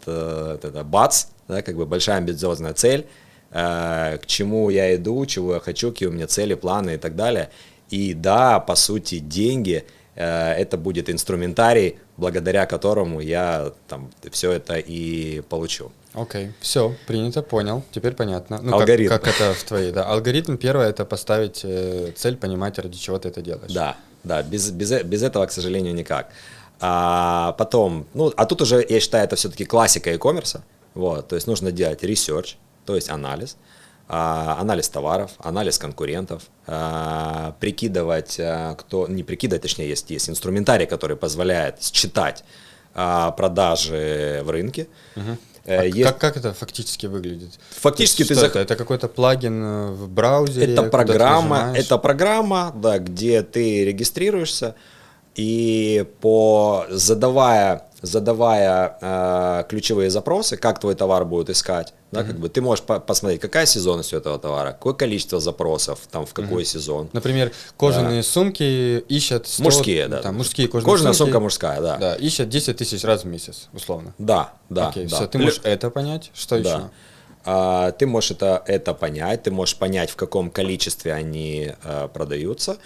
бац, да, как бы большая амбициозная цель, к чему я иду, чего я хочу, какие у меня цели, планы и так далее. И да, по сути, деньги это будет инструментарий, благодаря которому я там все это и получу. Окей, все, принято, понял, теперь понятно. Ну, алгоритм. Как это в твоей, да. Алгоритм первое — это поставить цель, понимать, ради чего ты это делаешь. Да, без этого, к сожалению, никак. Потом, тут уже, я считаю, это все-таки классика e-commerce, вот, то есть нужно делать research, то есть анализ товаров, анализ конкурентов, прикидывать, точнее, есть инструментарий, который позволяет считать продажи в рынке. Как это фактически выглядит? Фактически это какой-то плагин в браузере? Это программа, да, где ты регистрируешься и задавая ключевые запросы, как твой товар будут искать, да, как бы ты можешь посмотреть, какая сезонность у этого товара, какое количество запросов, там, в какой сезон. Например, кожаные сумки ищут 100, мужские, да. Там, мужские кожаная сумка мужская, да. Да, ищут 10 тысяч раз в месяц, условно. Да. Окей, все, ты можешь это понять, что еще? Ты можешь это понять, ты можешь понять, в каком количестве они продаются.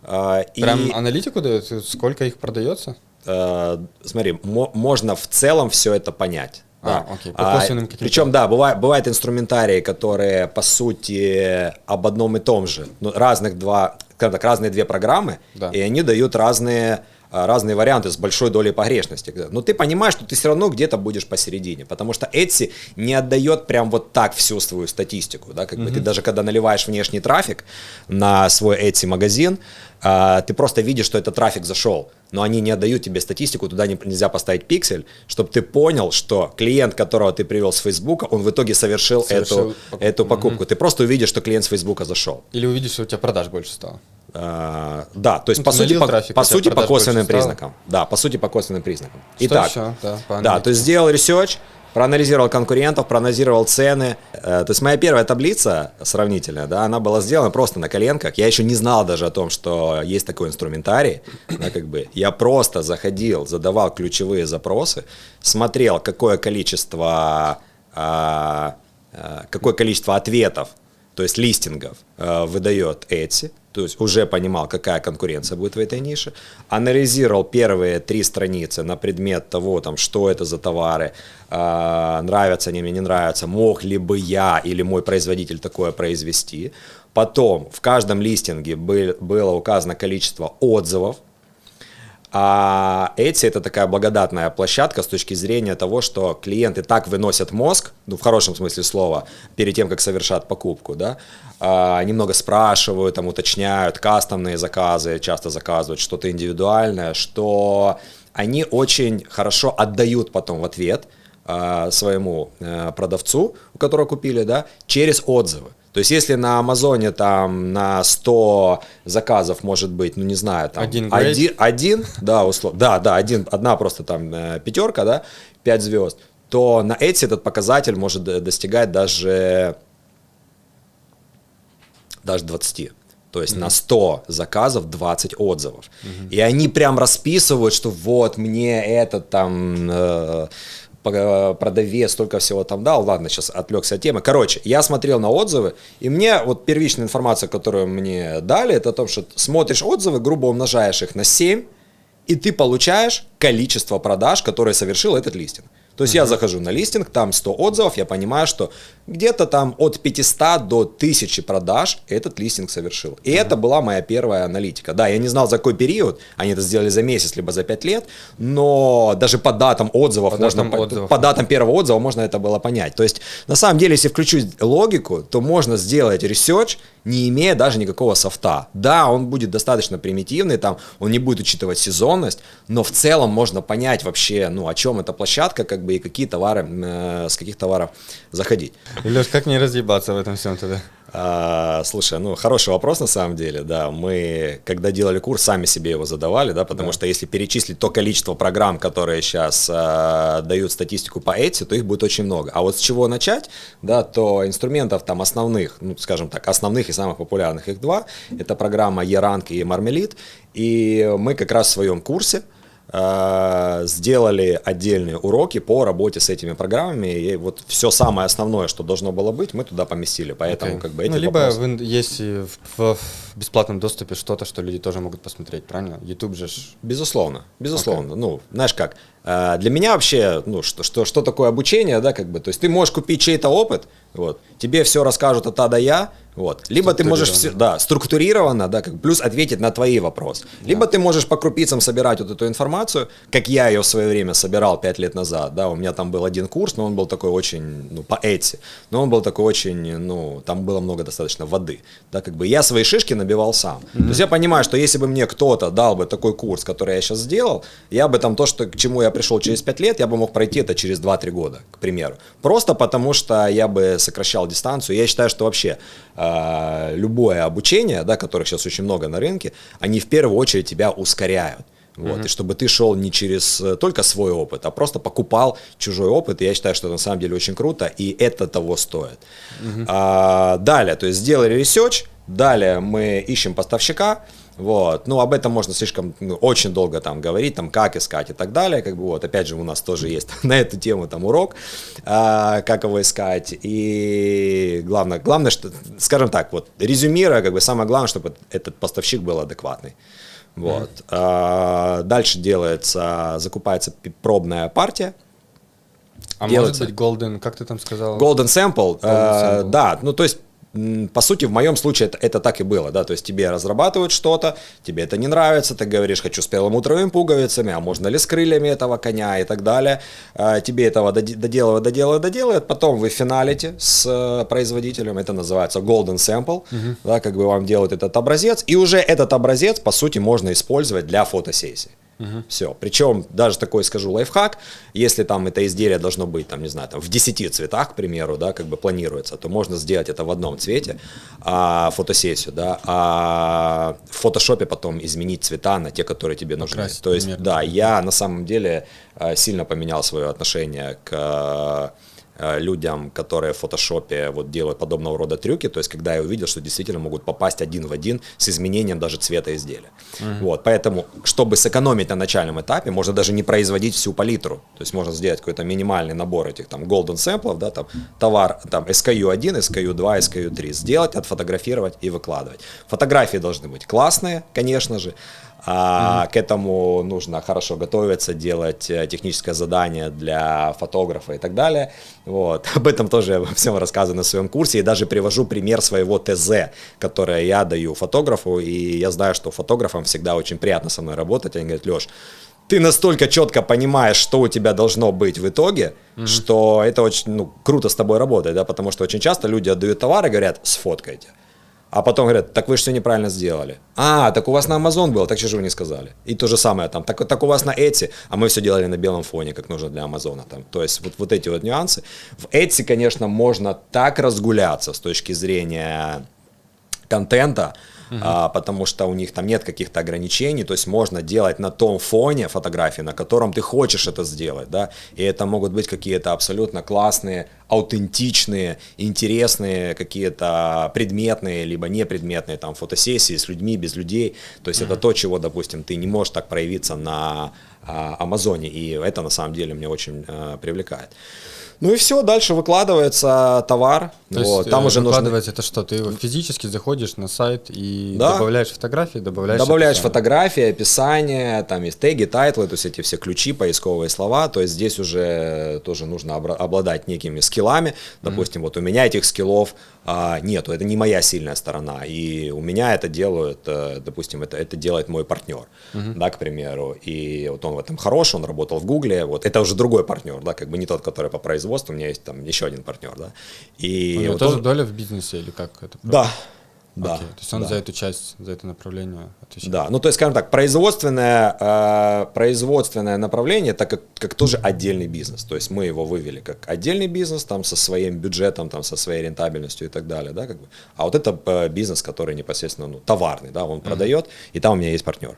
Прям аналитику дают, сколько их продается? Смотри, можно в целом все это понять. Да. Окей. По косвенным каким-то. Причем, да, бывают инструментарии, которые по сути об одном и том же, разные две программы, да. И они дают разные варианты с большой долей погрешности. Но ты понимаешь, что ты все равно где-то будешь посередине, потому что Etsy не отдает прям вот так всю свою статистику. Да? Как бы ты даже когда наливаешь внешний трафик на свой Etsy магазин, ты просто видишь, что этот трафик зашел, но они не отдают тебе статистику, туда нельзя поставить пиксель, чтобы ты понял, что клиент, которого ты привел с Фейсбука, он в итоге совершил эту покупку. Ты просто увидишь, что клиент с Фейсбука зашел. Или увидишь, что у тебя продаж больше стало. Да, то есть по сути по косвенным признакам. Да, по сути по косвенным признакам. Итак, да, то есть сделал ресерч, проанализировал конкурентов, проанализировал цены. То есть моя первая таблица сравнительная, да, она была сделана просто на коленках. Я еще не знал даже о том, что есть такой инструментарий. Да, как бы. Я просто заходил, задавал ключевые запросы, смотрел, какое количество ответов, то есть листингов, выдает Etsy. То есть уже понимал, какая конкуренция будет в этой нише, анализировал первые 3 страницы на предмет того, там, что это за товары, нравятся они мне, не нравятся, мог ли бы я или мой производитель такое произвести. Потом в каждом листинге было указано количество отзывов. А Etsy — это такая благодатная площадка с точки зрения того, что клиенты так выносят мозг, ну, в хорошем смысле слова, перед тем, как совершат покупку, да, немного спрашивают, там, уточняют, кастомные заказы, часто заказывают что-то индивидуальное, что они очень хорошо отдают потом в ответ своему продавцу, у которого купили, да, через отзывы. То есть, если на Амазоне там на 100 заказов может быть, ну не знаю, там один да, условно, да, одна просто там пятерка, да, 5 звезд, то на Etsy этот показатель может достигать даже 20. То есть на 100 заказов 20 отзывов. И они прям расписывают, что вот мне этот там продавец столько всего там дал. Ладно, сейчас отвлекся от темы. Короче, я смотрел на отзывы, и мне вот первичная информация, которую мне дали, это о том, что смотришь отзывы, грубо умножаешь их на 7, и ты получаешь количество продаж, которые совершил этот листинг. То есть я захожу на листинг, там 100 отзывов, я понимаю, что где-то там от 500 до 1000 продаж этот листинг совершил. И это была моя первая аналитика. Да, я не знал, за какой период, они это сделали за месяц, либо за 5 лет, но даже по датам отзывов, по датам первого отзыва можно это было понять. То есть на самом деле, если включить логику, то можно сделать ресерч, не имея даже никакого софта. Да, он будет достаточно примитивный, там, он не будет учитывать сезонность, но в целом можно понять вообще, ну, о чем эта площадка, как бы, и какие товары, с каких товаров заходить. Леш, как не разъебаться в этом всем тогда? Слушай, ну, хороший вопрос на самом деле, да, мы, когда делали курс, сами себе его задавали, да, потому что если перечислить то количество программ, которые сейчас дают статистику по Etsy, то их будет очень много. А вот с чего начать, да, то инструментов там основных, ну, скажем так, основных и самых популярных их два, это программа eRank и Marmelit, и мы как раз в своем курсе сделали отдельные уроки по работе с этими программами, и вот все самое основное, что должно было быть, мы туда поместили, поэтому как бы эти либо вопросы... есть в бесплатном доступе что-то, что люди тоже могут посмотреть, правильно? YouTube же... Безусловно. Ну, знаешь как, для меня вообще, ну, что такое обучение, да, как бы, то есть ты можешь купить чей-то опыт, вот, тебе все расскажут от А до Я, вот, либо ты можешь все, да, структурированно, да, как, плюс ответить на твои вопросы, либо ты можешь по крупицам собирать вот эту информацию, как я ее в свое время собирал 5 лет назад, да, у меня там был один курс, но он был такой очень, ну, по Etsy, но он был такой очень, ну, там было много достаточно воды, да, как бы я свои шишки набивал сам, то есть я понимаю, что если бы мне кто-то дал бы такой курс, который я сейчас сделал, я бы там то, что, к чему я пришел через 5 лет, я бы мог пройти это через 2-3 года, к примеру, просто потому что я бы сокращал дистанцию. Я считаю, что вообще любое обучение, да, которых сейчас очень много на рынке, они в первую очередь тебя ускоряют. Вот, и чтобы ты шел не через только свой опыт, а просто покупал чужой опыт. И я считаю, что это на самом деле очень круто, и это того стоит. Далее, то есть сделали ресерч, далее мы ищем поставщика. Вот, ну, об этом можно слишком, очень долго там говорить, там, как искать и так далее, как бы, вот, опять же, у нас тоже есть на эту тему там урок, как его искать, и главное, что, скажем так, вот, резюмируя, как бы, самое главное, чтобы этот поставщик был адекватный, вот, дальше закупается пробная партия. Может быть golden, как ты там сказал? Golden sample, да, ну, то есть, по сути, в моем случае это так и было, да, то есть тебе разрабатывают что-то, тебе это не нравится, ты говоришь, хочу с перламутровыми пуговицами, а можно ли с крыльями этого коня и так далее, тебе этого доделают, потом вы финалите с производителем, это называется golden sample, да, как бы вам делают этот образец, и уже этот образец, по сути, можно использовать для фотосессии. Все. Причем, даже такой скажу лайфхак, если там это изделие должно быть, там, не знаю, там, в 10 цветах, к примеру, да, как бы планируется, то можно сделать это в одном цвете, фотосессию, да, а в фотошопе потом изменить цвета на те, которые тебе нужны. Покрасить, то есть, примерно. да, я на самом деле сильно поменял свое отношение к людям, которые в фотошопе вот делают подобного рода трюки, то есть когда я увидел, что действительно могут попасть один в один с изменением даже цвета изделия. Вот, поэтому, чтобы сэкономить на начальном этапе, можно даже не производить всю палитру, то есть можно сделать какой-то минимальный набор этих там golden сэмплов, да, там товар, там SKU1, SKU2, SKU3, сделать, отфотографировать и выкладывать. Фотографии должны быть классные, конечно же, к этому нужно хорошо готовиться, делать техническое задание для фотографа и так далее. Вот. Об этом тоже я всем рассказываю на своем курсе и даже привожу пример своего ТЗ, которое я даю фотографу, и я знаю, что фотографам всегда очень приятно со мной работать. Они говорят: Леш, ты настолько четко понимаешь, что у тебя должно быть в итоге, что это очень круто с тобой работает, да, потому что очень часто люди отдают товар и говорят: сфоткайте. А потом говорят, так вы же все неправильно сделали. А, так у вас на Amazon было, так что же вы не сказали? И то же самое там, так у вас на Etsy, а мы все делали на белом фоне, как нужно для Амазона. Там. То есть вот эти вот нюансы. В Etsy, конечно, можно так разгуляться с точки зрения контента, потому что у них там нет каких-то ограничений, то есть можно делать на том фоне фотографии, на котором ты хочешь это сделать, да, и это могут быть какие-то абсолютно классные, аутентичные, интересные, какие-то предметные, либо непредметные там фотосессии с людьми, без людей, то есть это то, чего, допустим, ты не можешь так проявиться на Амазоне, и это на самом деле меня очень привлекает. Ну и все, дальше выкладывается товар. То вот, есть там уже выкладывать нужно... это что? Ты физически заходишь на сайт и да. добавляешь фотографии, добавляешь описание. Фотографии, описание, там есть теги, тайтлы, то есть эти все ключи, поисковые слова. То есть здесь уже тоже нужно обладать некими скиллами. Допустим, вот у меня этих скиллов нету, это не моя сильная сторона. И у меня это делают, допустим, это делает мой партнер, да, к примеру. И вот он в этом хорош, он работал в Гугле. Вот это уже другой партнер, да, как бы не тот, который по производству. У меня есть там еще один партнер, да. И у него вот тоже доля в бизнесе или как это? Да. Да, то есть он за эту часть, за это направление отвечает. Да, ну то есть, скажем так, производственное направление, это как тоже отдельный бизнес. То есть мы его вывели как отдельный бизнес, там со своим бюджетом, там со своей рентабельностью и так далее, да, как бы. А вот это бизнес, который непосредственно товарный, да, он продает, и там у меня есть партнер.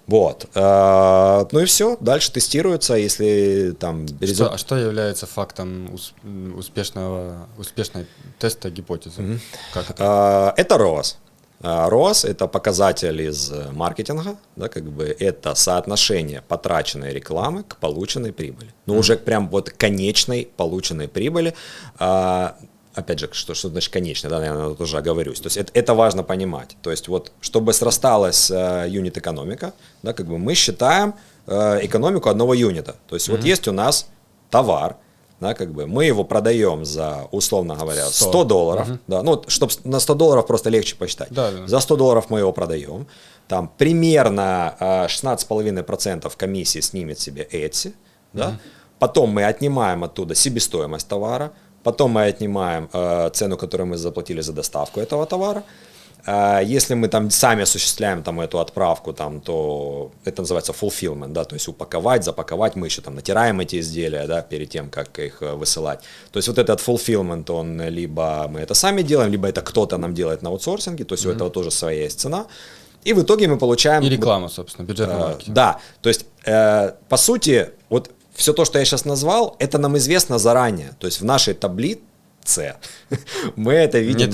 Вот. Ну и все, дальше тестируется, если там... А что является фактом успешной теста гипотезы? Как это? Это ROAS. ROAS – это показатель из маркетинга, да, как бы это соотношение потраченной рекламы к полученной прибыли. Ну, уже прям вот конечной полученной прибыли. Опять же, что значит конечная, да, наверное, тоже оговорюсь. То есть это важно понимать. То есть вот, чтобы срасталась юнит-экономика, да, как бы мы считаем экономику одного юнита. То есть вот есть у нас товар, да, как бы мы его продаем за, условно говоря, $100, да, ну, чтобы на $100 просто легче посчитать. Да. За $100 мы его продаем, там примерно 16,5% комиссии снимет себе Etsy, да, потом мы отнимаем оттуда себестоимость товара, потом мы отнимаем цену, которую мы заплатили за доставку этого товара. Если мы там сами осуществляем там эту отправку, там, то это называется fulfillment, да, то есть упаковать, запаковать, мы еще там натираем эти изделия, да, перед тем, как их высылать. То есть вот этот fulfillment, он либо мы это сами делаем, либо это кто-то нам делает на аутсорсинге, то есть у этого тоже своя есть цена. И в итоге мы получаем... И реклама, собственно, бюджетный маркетинг. Да, то есть по сути, вот все то, что я сейчас назвал, это нам известно заранее, то есть в нашей таблице мы это видим...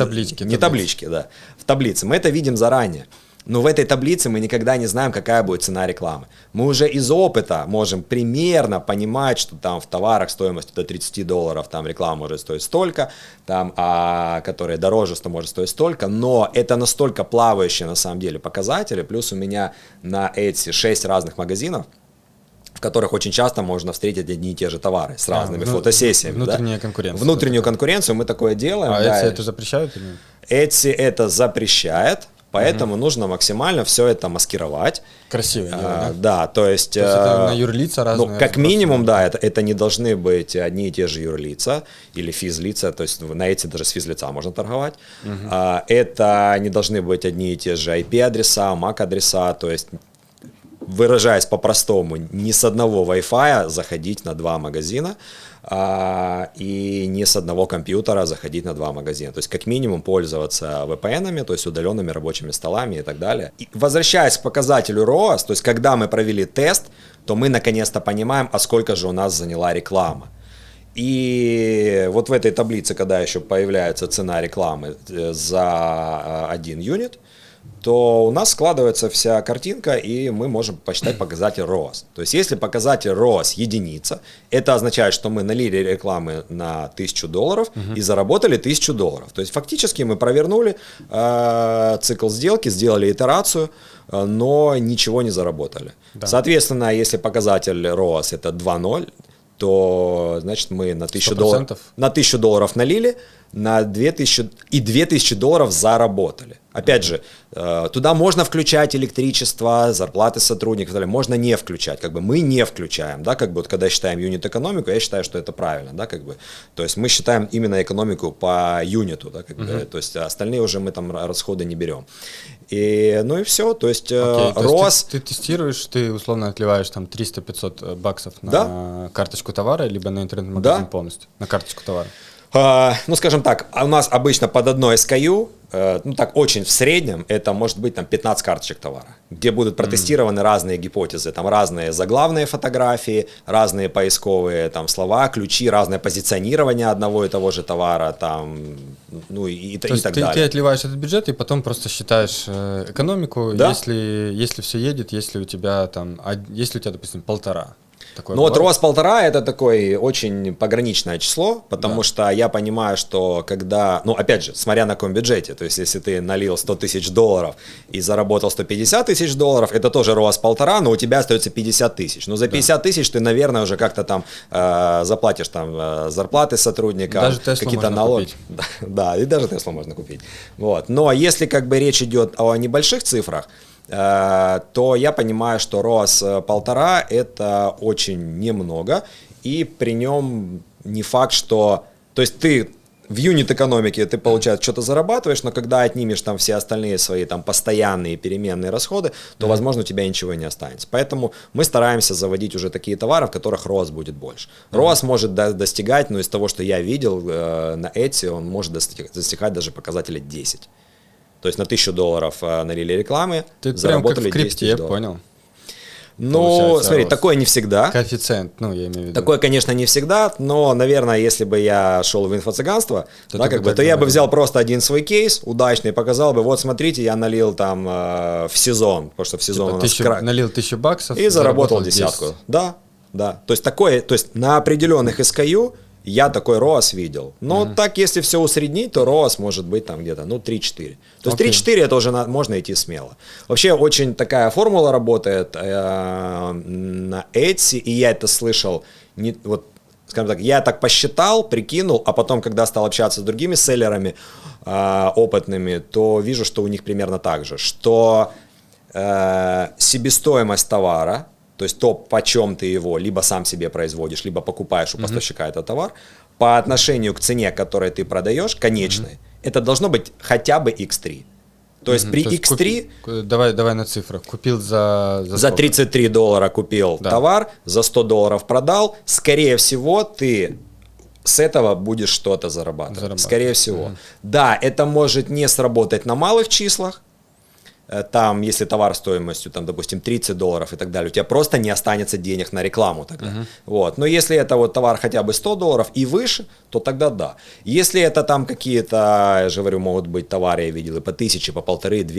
Не таблички, да. В таблице мы это видим заранее. Но в этой таблице мы никогда не знаем, какая будет цена рекламы. Мы уже из опыта можем примерно понимать, что там в товарах стоимостью до $30 там реклама может стоить столько, там, а которые дороже, что может стоить столько. Но это настолько плавающие на самом деле показатели. Плюс у меня на Etsy 6 разных магазинов, в которых очень часто можно встретить одни и те же товары с разными фотосессиями. Внутренняя конкуренция. Внутреннюю конкуренцию мы такое делаем. А да. Etsy это запрещают или нет? Etsy это запрещает, поэтому нужно максимально все это маскировать. Красиво делать, да? Да, то есть это на юрлица разные. Ну, как минимум, да, это не должны быть одни и те же юрлица или физлица, то есть на Etsy даже с физлица можно торговать. Это не должны быть одни и те же IP-адреса, MAC-адреса, то есть выражаясь по-простому, не с одного Wi-Fi заходить на 2 магазина, и не с одного компьютера заходить на 2 магазина. То есть как минимум пользоваться VPN-ами, то есть удаленными рабочими столами и так далее. И возвращаясь к показателю ROAS, то есть когда мы провели тест, то мы наконец-то понимаем, а сколько же у нас заняла реклама. И вот в этой таблице, когда еще появляется цена рекламы за 1 юнит, то у нас складывается вся картинка, и мы можем посчитать показатель ROAS. То есть если показатель ROAS единица, это означает, что мы налили рекламы на $1000 и заработали $1000. То есть фактически мы провернули цикл сделки, сделали итерацию, но ничего не заработали. Да. Соответственно, если показатель ROAS это 2.0, то значит мы на $1000 налили, на 2000, и $2000 заработали. Опять же, туда можно включать электричество, зарплаты сотрудников, можно не включать, как бы мы не включаем, да, как бы вот когда считаем юнит-экономику, я считаю, что это правильно, да, как бы, то есть мы считаем именно экономику по юниту, да, как бы, то есть остальные уже мы там расходы не берем. И, ну и все, то есть рост... Ты тестируешь, ты условно отливаешь там $300-500 на карточку товара, либо на интернет-магазин полностью, на карточку товара. Ну, скажем так, у нас обычно под одной SKU, ну так очень в среднем, это может быть там 15 карточек товара, где будут протестированы разные гипотезы, там разные заглавные фотографии, разные поисковые там слова, ключи, разное позиционирование одного и того же товара, там, ну и так далее. Ты отливаешь этот бюджет и потом просто считаешь экономику, да? если все едет, если у тебя, допустим, 1,5. Ну вот ROAS 1,5 это такое очень пограничное число, потому что я понимаю, что когда, ну опять же, смотря на каком бюджете, то есть если ты налил $100 000 и заработал $150 000, это тоже ROAS 1,5, но у тебя остается 50 000. Но за 50 000 ты, наверное, уже как-то там заплатишь там зарплаты сотрудникам, даже какие-то налоги. Да, и даже Теслу можно купить. Вот. Но если как бы речь идет о небольших цифрах, то я понимаю, что ROAS 1,5 это очень немного, и при нем не факт, что... То есть ты в юнит-экономике ты, получается, что-то зарабатываешь, но когда отнимешь там все остальные свои там постоянные переменные расходы, то, возможно, у тебя ничего не останется. Поэтому мы стараемся заводить уже такие товары, в которых ROAS будет больше. ROAS может достигать, ну, из того, что я видел на Etsy, он может достигать даже показателя 10. То есть на $1000 налили рекламы, ты заработали прям как в крипте, $10. Я понял. Ну, смотри, такое не всегда. Коэффициент, ну, я имею в виду. Такое, конечно, не всегда, но, наверное, если бы я шел в инфо-цыганство, то я бы взял просто один свой кейс удачный, показал бы, вот смотрите, я налил там в сезон, потому что в сезон у нас налил $1000 и заработал 10. Да. То есть на определенных SKU я такой ROAS видел. Но так, если все усреднить, то ROAS может быть там где-то, 3-4. То есть 3-4 это уже можно идти смело. Вообще очень такая формула работает на Etsy, и я это слышал, скажем так, я так посчитал, прикинул, а потом, когда стал общаться с другими селлерами опытными, то вижу, что у них примерно так же, что себестоимость товара, то есть то, почем ты его либо сам себе производишь, либо покупаешь у поставщика этот товар, по отношению к цене, которой ты продаешь, конечной, это должно быть хотя бы x3. То есть при x3... Давай на цифрах. Купил за $33 купил товар, за $100 продал. Скорее всего, ты с этого будешь что-то зарабатывать. Скорее всего. Да, это может не сработать на малых числах. Там, если товар стоимостью, там, допустим, $30 и так далее, у тебя просто не останется денег на рекламу тогда. Вот. Но если это вот товар хотя бы $100 и выше, то тогда да. Если это там какие-то, я же говорю, могут быть товары, я видел, и по 1000, по 1500,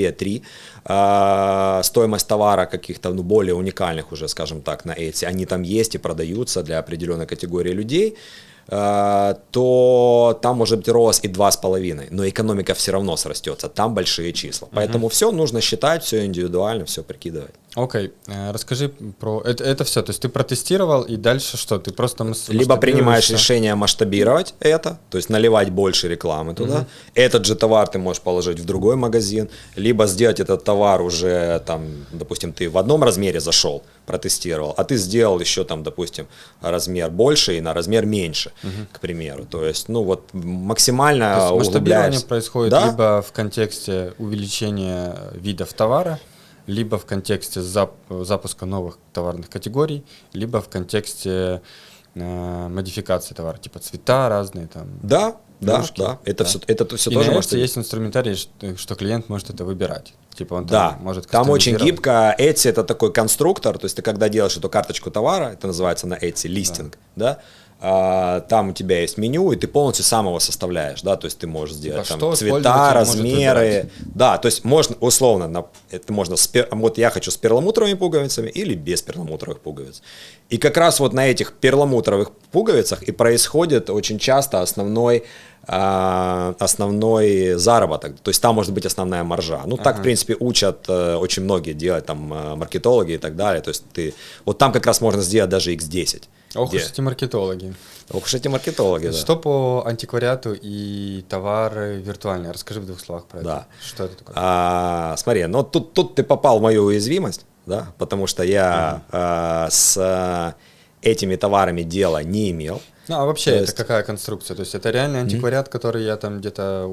2-3, стоимость товара каких-то, более уникальных уже, скажем так, на Etsy, они там есть и продаются для определенной категории людей, то там может быть ROAS и 2,5, но экономика все равно срастется, там большие числа. Поэтому все нужно считать, все индивидуально, все прикидывать. Окей, расскажи про это все, то есть ты протестировал и дальше что? Ты просто либо принимаешь решение масштабировать это, то есть наливать больше рекламы туда, этот же товар ты можешь положить в другой магазин, либо сделать этот товар уже там, допустим, ты в одном размере зашел, протестировал, а ты сделал еще там, допустим, размер больше и на размер меньше, к примеру. То есть, максимально углубляешься. Масштабирование происходит либо в контексте увеличения видов товара, либо в контексте запуска новых товарных категорий, либо в контексте модификации товара, типа цвета разные там. Да. Это все тоже может быть. Есть инструментарий, что клиент может это выбирать. Типа он может там очень гибко. Etsy это такой конструктор, то есть ты когда делаешь эту карточку товара, это называется на Etsy листинг, там у тебя есть меню, и ты полностью сам его составляешь, то есть ты можешь сделать там цвета, размеры, то есть можно условно, это можно, вот я хочу с перламутровыми пуговицами или без перламутровых пуговиц. И как раз вот на этих перламутровых пуговицах и происходит очень часто основной заработок, то есть там может быть основная маржа. Так, в принципе, учат очень многие делать, там, маркетологи и так далее, то есть вот там как раз можно сделать даже x10. Ох уж эти маркетологи. Ох уж эти маркетологи, да. Что по антиквариату и товары виртуальные? Расскажи в 2 словах про это. Что это такое? Смотри, ну тут ты попал в мою уязвимость, да, потому что я с этими товарами дела не имел. Ну, а вообще это какая конструкция? То есть это реальный антиквариат, который я там где-то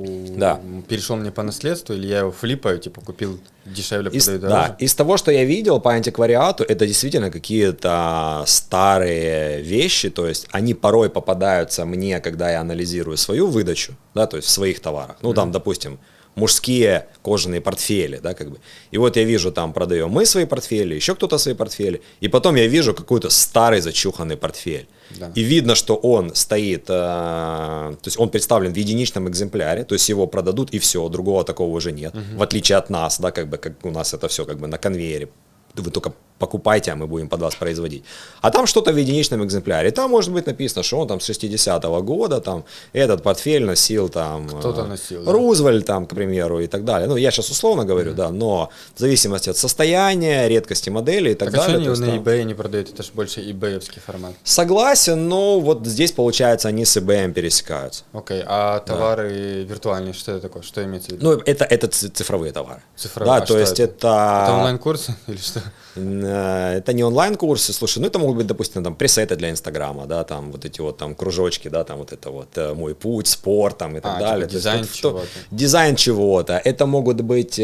перешел мне по наследству, или я его флипаю, типа купил дешевле, продаю дороже? Да, из того, что я видел по антиквариату, это действительно какие-то старые вещи, то есть они порой попадаются мне, когда я анализирую свою выдачу, да, то есть в своих товарах. Ну, там, допустим, мужские кожаные портфели, да, как бы. И вот я вижу, там продаем мы свои портфели, еще кто-то свои портфели, и потом я вижу какой-то старый зачуханный портфель. Да. И видно, что он стоит, то есть он представлен в единичном экземпляре, то есть его продадут и все, другого такого уже нет, в отличие от нас, да, как бы, как у нас это все как бы на конвейере. Вы только покупайте, а мы будем под вас производить. А там что-то в единичном экземпляре. Там может быть написано, что он там с 60-го года, там, этот портфель носил там кто-то носил, Рузвельт, там, к примеру, и так далее. Ну, я сейчас условно говорю, да, но в зависимости от состояния, редкости модели и так далее. А что они на eBay не продают? Это же больше eBay-овский формат. Согласен, но вот здесь, получается, они с eBay пересекаются. Окей, а товары виртуальные, что это такое? Что имеется в виду? Ну, это цифровые товары. Цифровые, да, то есть это онлайн-курсы или что? Это не онлайн-курсы, слушай, ну это могут быть, допустим, там пресеты для Инстаграма, да, там вот эти вот там кружочки, да, там вот это вот мой путь, спорт, там и так далее. Типа дизайн чего-то. Дизайн чего-то. Это могут быть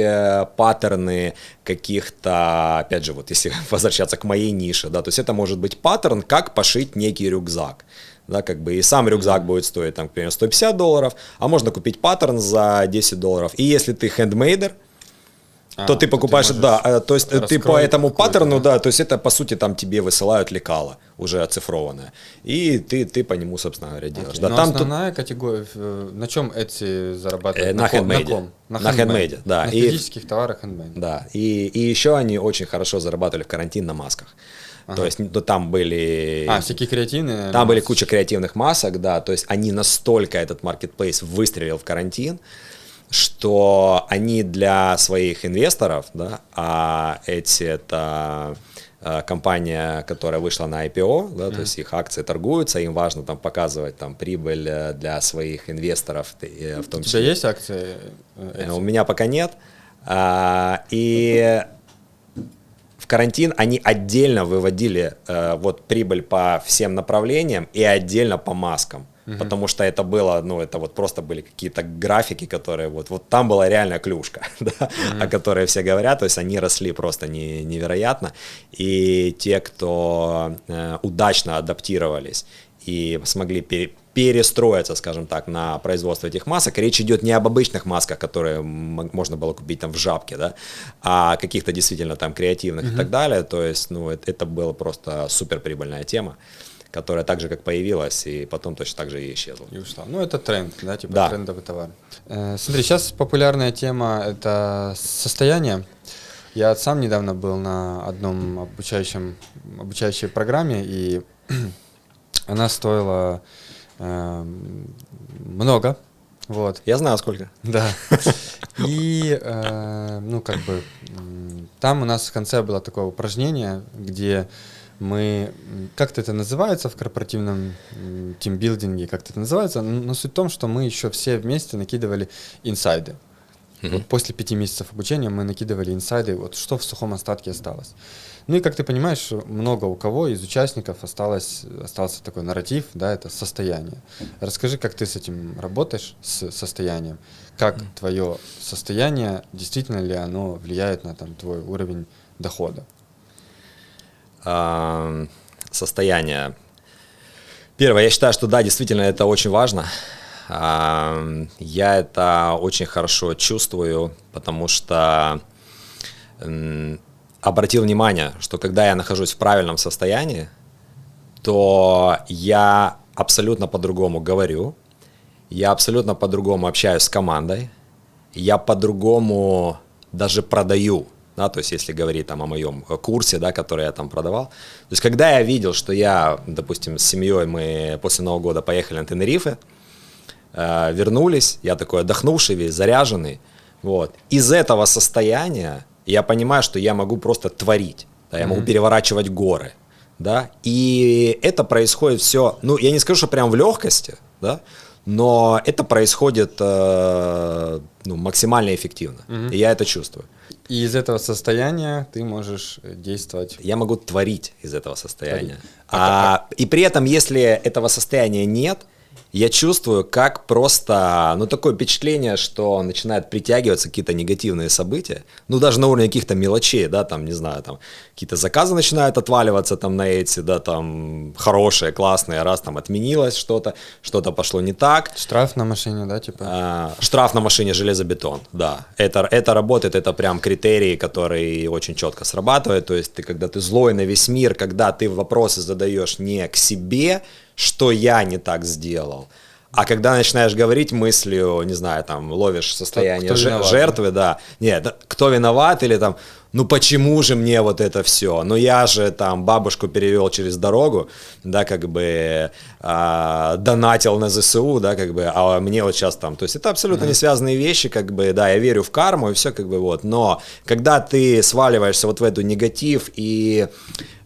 паттерны каких-то, опять же, вот если возвращаться к моей нише, да, то есть это может быть паттерн, как пошить некий рюкзак. Да, как бы и сам рюкзак будет стоить, там, к примеру, $150, а можно купить паттерн за $10. И если ты хендмейдер, то ты покупаешь, то есть ты по этому паттерну, да, то есть это по сути там тебе высылают лекало уже оцифрованное, и ты по нему, собственно говоря, делаешь. Да, но там основная категория, на чем Etsy зарабатывает? На хендмейде. На хендмейде, да. На физических товарах хендмейд. Да, и еще они очень хорошо зарабатывали в карантин на масках. То есть там были... всякие креативные? Там были куча креативных масок, да, то есть они настолько, этот маркетплейс выстрелил в карантин, что они для своих инвесторов, да, а эти это компания, которая вышла на IPO, да, то есть их акции торгуются, им важно там показывать там прибыль для своих инвесторов, в том числе. У тебя есть акции? У меня пока нет. И в карантин они отдельно выводили вот прибыль по всем направлениям и отдельно по маскам. Потому что это было, ну, это вот просто были какие-то графики, которые вот там была реальная клюшка, да, о которой все говорят, то есть они росли просто невероятно. И те, кто удачно адаптировались и смогли перестроиться, скажем так, на производство этих масок, речь идет не об обычных масках, которые можно было купить там в Жабке, да, а каких-то действительно там креативных и так далее. То есть, ну, это была просто суперприбыльная тема, которая так же, как появилась, и потом точно так же и исчезла. И ушла. Ну, это тренд, да, типа трендовый товар. Смотри, сейчас популярная тема – это состояние. Я сам недавно был на одном обучающей программе, и она стоила много. Вот. Я знаю, сколько. Да. И, ну, как бы, там у нас в конце было такое упражнение, где мы, как-то это называется в корпоративном тимбилдинге, как-то это называется, но суть в том, что мы еще все вместе накидывали инсайды. Вот после 5 месяцев обучения мы накидывали инсайды, вот что в сухом остатке осталось. Ну и как ты понимаешь, много у кого из участников остался такой нарратив, да, это состояние. Расскажи, как ты с этим работаешь, с состоянием, как твое состояние, действительно ли оно влияет на там, твой уровень дохода? Состояние. Первое, я считаю, что да, действительно это очень важно. Я это очень хорошо чувствую, потому что обратил внимание, что когда я нахожусь в правильном состоянии, то я абсолютно по-другому говорю, я абсолютно по-другому общаюсь с командой, я по-другому даже продаю. Да, то есть, если говорить там о моем курсе, да, который я там продавал. То есть, когда я видел, что я, допустим, с семьей, мы после Нового года поехали на Тенерифе, вернулись, я такой отдохнувший весь, заряженный. Вот. Из этого состояния я понимаю, что я могу просто творить, да, я могу переворачивать горы. да, и это происходит все, ну, я не скажу, что прям в легкости, да, но это происходит максимально эффективно, и я это чувствую. И из этого состояния ты можешь действовать. Я могу творить из этого состояния. И при этом, если этого состояния нет, я чувствую, как просто, такое впечатление, что начинают притягиваться какие-то негативные события, даже на уровне каких-то мелочей, да, там, не знаю, там, какие-то заказы начинают отваливаться там на эти, да, там, хорошие, классные, раз там отменилось что-то пошло не так. Штраф на машине, да, типа? Штраф на машине, железобетон, да, это работает, это прям критерий, который очень четко срабатывает, то есть когда ты злой на весь мир, когда ты вопросы задаешь не к себе, что я не так сделал. А когда начинаешь говорить мыслью, не знаю, там, ловишь состояние жертвы, да, нет, кто виноват, или там, почему же мне вот это все? Я же там бабушку перевел через дорогу, да, как бы донатил на ЗСУ, да, как бы, а мне вот сейчас там, то есть это абсолютно не связанные вещи, как бы, да, я верю в карму и все, как бы, вот, но когда ты сваливаешься вот в эту негатив и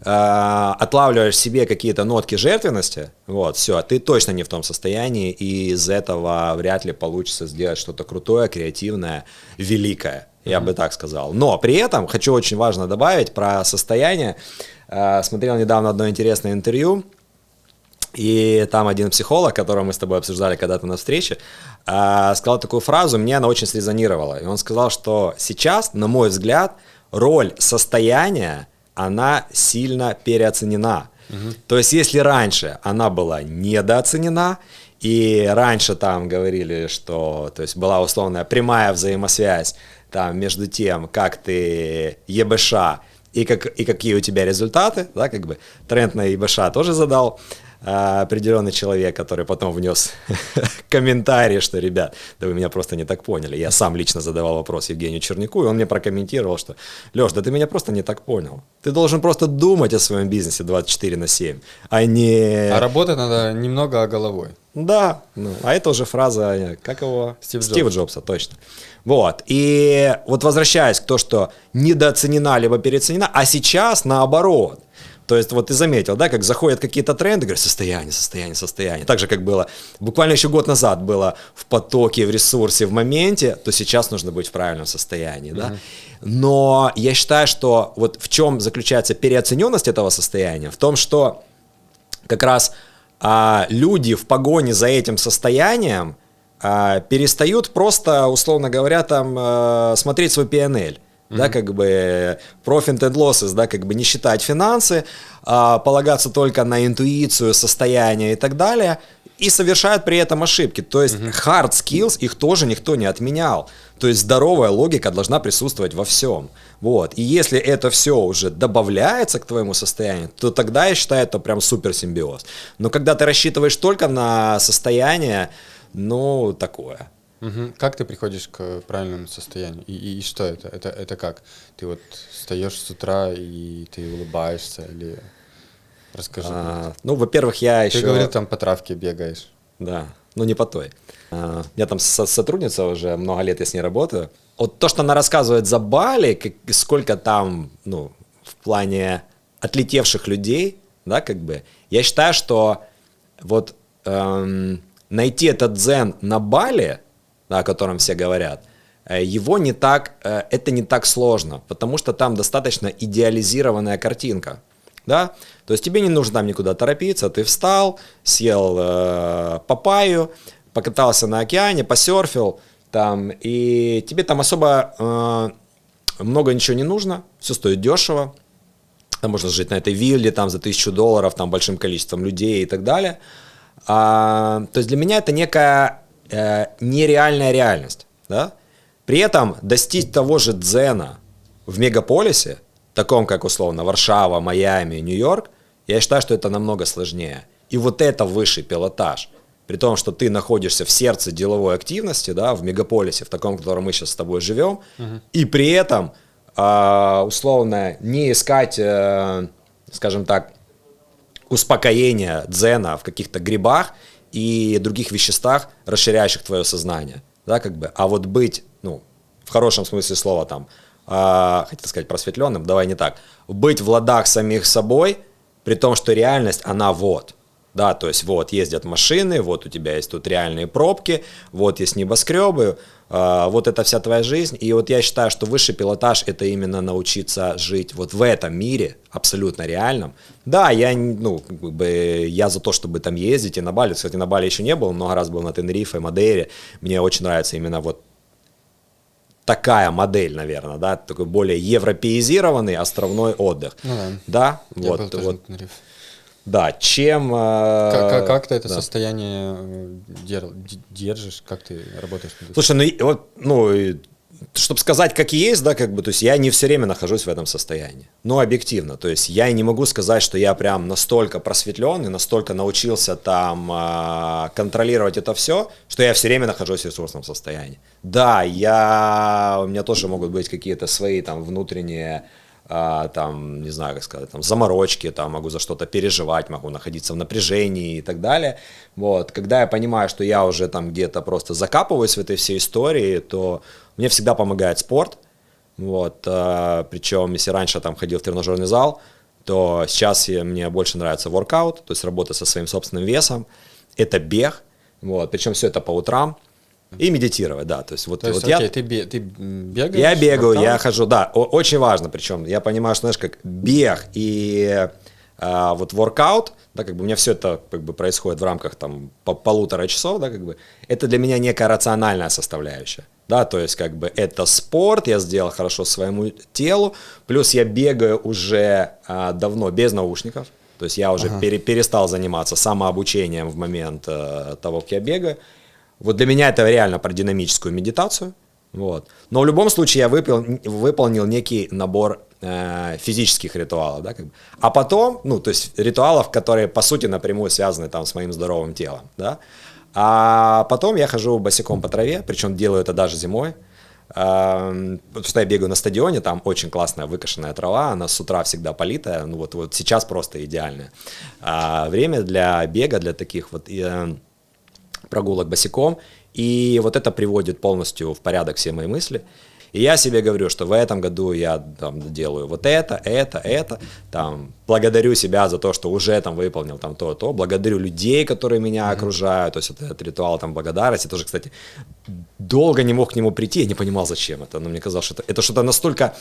отлавливаешь себе какие-то нотки жертвенности, вот, все, ты точно не в том состоянии, и из этого вряд ли получится сделать что-то крутое, креативное, великое, я бы так сказал. Но при этом хочу очень важно добавить про состояние. Смотрел недавно одно интересное интервью, и там один психолог, которого мы с тобой обсуждали когда-то на встрече, сказал такую фразу, мне она очень срезонировала, и он сказал, что сейчас, на мой взгляд, роль состояния, она сильно переоценена. То есть, если раньше она была недооценена, и раньше там говорили, что, то есть, была условная прямая взаимосвязь там между тем, как ты ебш и какие у тебя результаты, да, как бы тренд на ебш тоже задал определенный человек, который потом внес комментарий, что, ребят, да вы меня просто не так поняли. Я сам лично задавал вопрос Евгению Черняку, и он мне прокомментировал, что, Леш, да ты меня просто не так понял. Ты должен просто думать о своем бизнесе 24/7, а не... А работать надо немного головой. Да, а это уже фраза, как его? Стива Джобса, точно. Вот, и вот возвращаясь к тому, что недооценена либо переоценена, а сейчас наоборот. То есть вот ты заметил, да, как заходят какие-то тренды, говорят, состояние. Так же, как было буквально еще год назад было в потоке, в ресурсе, в моменте, то сейчас нужно быть в правильном состоянии, да. Но я считаю, что вот в чем заключается переоцененность этого состояния, в том, что как раз люди в погоне за этим состоянием перестают просто, условно говоря, там смотреть свой PNL. Да, как бы profit and losses, да, как бы не считать финансы, полагаться только на интуицию, состояние и так далее, и совершают при этом ошибки. То есть hard skills, их тоже никто не отменял. То есть здоровая логика должна присутствовать во всем. Вот. И если это все уже добавляется к твоему состоянию, то тогда я считаю, это прям супер симбиоз. Но когда ты рассчитываешь только на состояние, такое. Как ты приходишь к правильному состоянию? И что это? Это как? Ты вот встаешь с утра и ты улыбаешься или... Расскажи. Во-первых, я еще... Ты говорил, там по травке бегаешь. Да, не по той. У меня там сотрудница уже много лет, я с ней работаю. Вот то, что она рассказывает за Бали, сколько там, в плане отлетевших людей, да, как бы, я считаю, что вот найти этот дзен на Бали, о котором все говорят, это не так сложно, потому что там достаточно идеализированная картинка, да, то есть тебе не нужно там никуда торопиться, ты встал, съел папайю, покатался на океане, посерфил, там, и тебе там особо много ничего не нужно, все стоит дешево, там можно жить на этой вилле там, за $1000, там, большим количеством людей и так далее, то есть для меня это некая нереальная реальность, да? При этом достичь того же дзена в мегаполисе, таком как условно Варшава, Майами, Нью-Йорк, я считаю, что это намного сложнее. И вот это высший пилотаж. При том, что ты находишься в сердце деловой активности, да, в мегаполисе, в таком, в котором мы сейчас с тобой живем, и при этом условно не искать, скажем так, успокоения, дзена в каких-то грибах и других веществах, расширяющих твое сознание, да, как бы, а вот быть, в хорошем смысле слова, там, хотел сказать просветленным, давай не так, быть в ладах самих собой при том, что реальность, она вот. Да, то есть вот ездят машины, вот у тебя есть тут реальные пробки, вот есть небоскребы, вот это вся твоя жизнь. И вот я считаю, что высший пилотаж — это именно научиться жить вот в этом мире, абсолютно реальном. Да, я за то, чтобы там ездить и на Бали. Кстати, на Бали еще не был, много раз был на Тенерифе, Мадейре. Мне очень нравится именно вот такая модель, наверное, да, такой более европеизированный островной отдых. Ну да. Да, я был тоже на Тенерифе. Да, чем... Как ты это состояние держишь, как ты работаешь? Слушай, чтобы сказать, как есть, да, как бы, то есть я не все время нахожусь в этом состоянии. Ну, объективно, то есть я не могу сказать, что я прям настолько просветленный, настолько научился там контролировать это все, что я все время нахожусь в ресурсном состоянии. Да, у меня тоже могут быть какие-то свои там внутренние... там, не знаю, как сказать, там, заморочки, там, могу за что-то переживать, могу находиться в напряжении и так далее. Вот. Когда я понимаю, что я уже там где-то просто закапываюсь в этой всей истории, то мне всегда помогает спорт. Вот. Причем, если раньше я там ходил в тренажерный зал, то сейчас мне больше нравится воркаут, то есть работа со своим собственным весом. Это бег, вот. Причем все это по утрам. И медитировать, да. То есть, ты бегаешь? Я бегаю, я хожу, да. Очень важно, причем я понимаю, что, знаешь, как бег и вот воркаут, да, как бы у меня все это как бы происходит в рамках там полутора часов, да, как бы это для меня некая рациональная составляющая, да, то есть как бы это спорт, я сделал хорошо своему телу, плюс я бегаю уже давно без наушников, то есть я уже перестал заниматься самообучением в момент того, как я бегаю. Вот для меня это реально про динамическую медитацию. Вот. Но в любом случае я выполнил некий набор физических ритуалов. Да, как бы. А потом, то есть ритуалов, которые по сути напрямую связаны там, с моим здоровым телом. Да. А потом я хожу босиком по траве, причем делаю это даже зимой. Потому что я бегаю на стадионе, там очень классная выкошенная трава, она с утра всегда политая. Вот сейчас просто идеальное время для бега, для таких вот... прогулок босиком, и вот это приводит полностью в порядок все мои мысли. И я себе говорю, что в этом году я там делаю вот это, там, благодарю себя за то, что уже там выполнил там то, благодарю людей, которые меня окружают, то есть вот этот ритуал там благодарности, тоже, кстати, долго не мог к нему прийти, я не понимал, зачем это, но мне казалось, что это что-то настолько,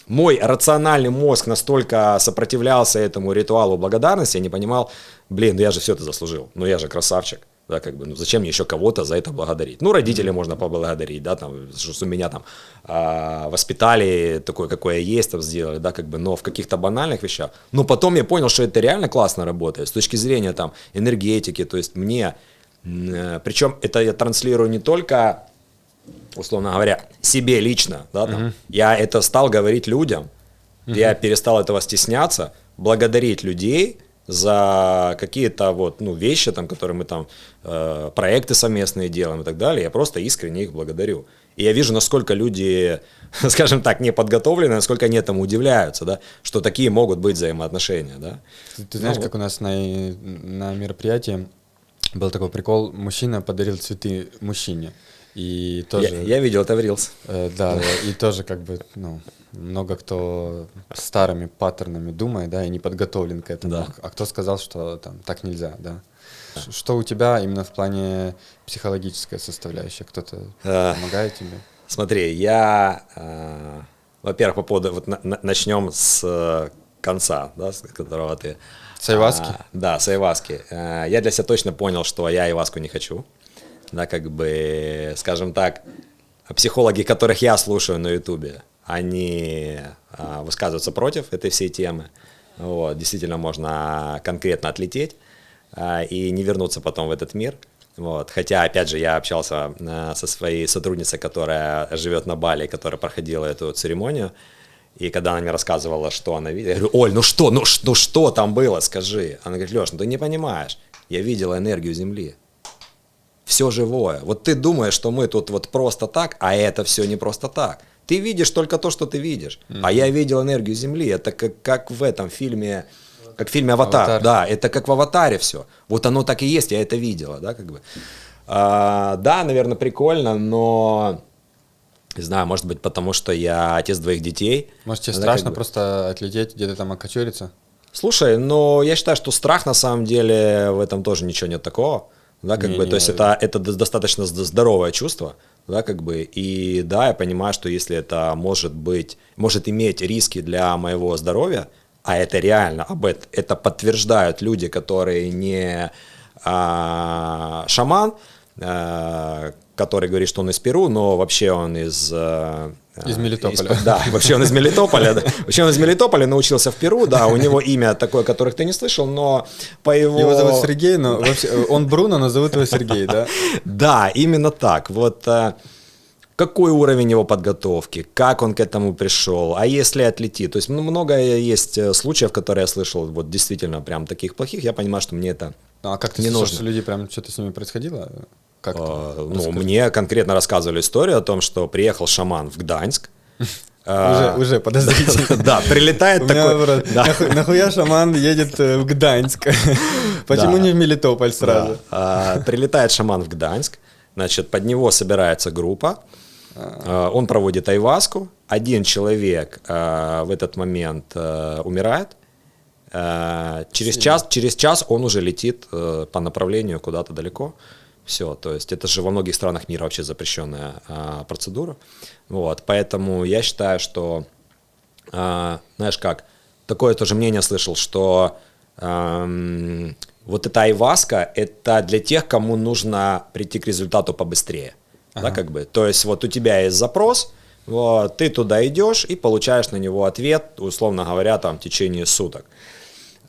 мой рациональный мозг настолько сопротивлялся этому ритуалу благодарности, я не понимал, я же все это заслужил, я же красавчик. Да, как бы, зачем мне еще кого-то за это благодарить? Родителей можно поблагодарить, да, там, что меня там воспитали такой, какой я есть, там, сделали, да, как бы, но в каких-то банальных вещах. Но потом я понял, что это реально классно работает с точки зрения там энергетики, то есть мне, причем это я транслирую не только, условно говоря, себе лично, да, там, я это стал говорить людям, я перестал этого стесняться, благодарить людей за какие-то вещи, там, которые мы там, проекты совместные делаем и так далее, я просто искренне их благодарю. И я вижу, насколько люди, скажем так, не подготовлены, насколько они этому удивляются, да, что такие могут быть взаимоотношения, да. Ты знаешь, как у нас на мероприятии был такой прикол, мужчина подарил цветы мужчине. И тоже, я видел это в Reels. Да, и тоже как бы, много кто старыми паттернами думает, да, и не подготовлен к этому. Да. А кто сказал, что там так нельзя, да? Что у тебя именно в плане психологической составляющей? Кто-то помогает тебе? Смотри, во-первых, по поводу, начнем с конца, да, с которого ты... С айваски? Да, с айваски. Я для себя точно понял, что я айваску не хочу. Да, как бы, скажем так, психологи, которых я слушаю на Ютубе, они высказываются против этой всей темы. Вот, действительно, можно конкретно отлететь и не вернуться потом в этот мир. Вот. Хотя, опять же, я общался со своей сотрудницей, которая живет на Бали, которая проходила эту церемонию. И когда она мне рассказывала, что она видела, я говорю: Оль, ну что там было, скажи. Она говорит: Леш, ты не понимаешь, я видела энергию Земли. Все живое. Вот ты думаешь, что мы тут вот просто так, а это все не просто так. Ты видишь только то, что ты видишь. А я видел энергию Земли. Это как в этом фильме, как в фильме «Аватар». Да, это как в «Аватаре» все. Вот оно так и есть, я это видела. Да, как бы. Да, наверное, прикольно, но... Не знаю, может быть, потому что я отец двоих детей. Может, тебе страшно просто отлететь, где-то там окочуриться? Слушай, но я считаю, что страх на самом деле в этом тоже ничего нет такого. Да, как бы, то есть это достаточно здоровое чувство, да, как бы, и да, я понимаю, что если это может иметь риски для моего здоровья, а это реально, это подтверждают люди, которые не шаман, который говорит, что он из Перу, но вообще он из Мелитополя. Да, вообще он из Мелитополя. Да. Вообще он из Мелитополя, научился в Перу, да, у него имя такое, которых ты не слышал, но по его... Его зовут Сергей, но вообще, он Бруно, но зовут его Сергей, да? Да, именно так. Вот какой уровень его подготовки, как он к этому пришел, а если отлетит. То есть много есть случаев, которые я слышал, вот действительно прям таких плохих, я понимаю, что мне это а как ты не слышал, нужно. Что люди прям что-то с ними происходило? Мне конкретно рассказывали историю о том, что приехал шаман в Гданьск. Уже подозрительно. Да, прилетает такой... Нахуя шаман едет в Гданьск? Почему не в Мелитополь сразу? Прилетает шаман в Гданьск, значит, под него собирается группа, он проводит айваску, один человек в этот момент умирает, через час он уже летит по направлению куда-то далеко. Все, то есть это же во многих странах мира вообще запрещенная процедура. Вот, поэтому я считаю, что, знаешь как, такое тоже мнение слышал, что вот эта айваска, это для тех, кому нужно прийти к результату побыстрее. Да, как бы. То есть вот у тебя есть запрос, вот, ты туда идешь и получаешь на него ответ, условно говоря, там, в течение суток.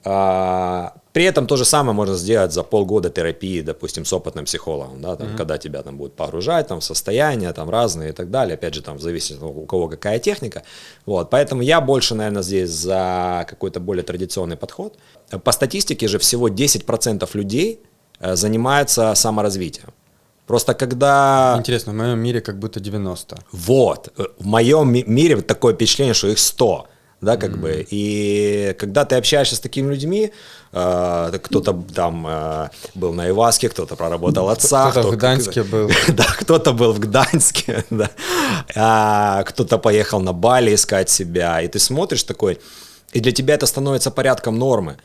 При этом то же самое можно сделать за полгода терапии, допустим, с опытным психологом, да, там, когда тебя там будут погружать там, в состояния там, разные и так далее. Опять же, там, зависит у кого какая техника. Вот, поэтому я больше, наверное, здесь за какой-то более традиционный подход. По статистике же всего 10% людей занимаются саморазвитием. Просто когда... Интересно, в моем мире как будто 90. Вот. В моем мире такое впечатление, что их 100. Да, как бы. И когда ты общаешься с такими людьми, кто-то там был на айваске, кто-то проработал отца. Кто-то в Гданьске был. Да, кто-то был в Гданьске, да. Кто-то поехал на Бали искать себя. И ты смотришь такой, и для тебя это становится порядком нормы.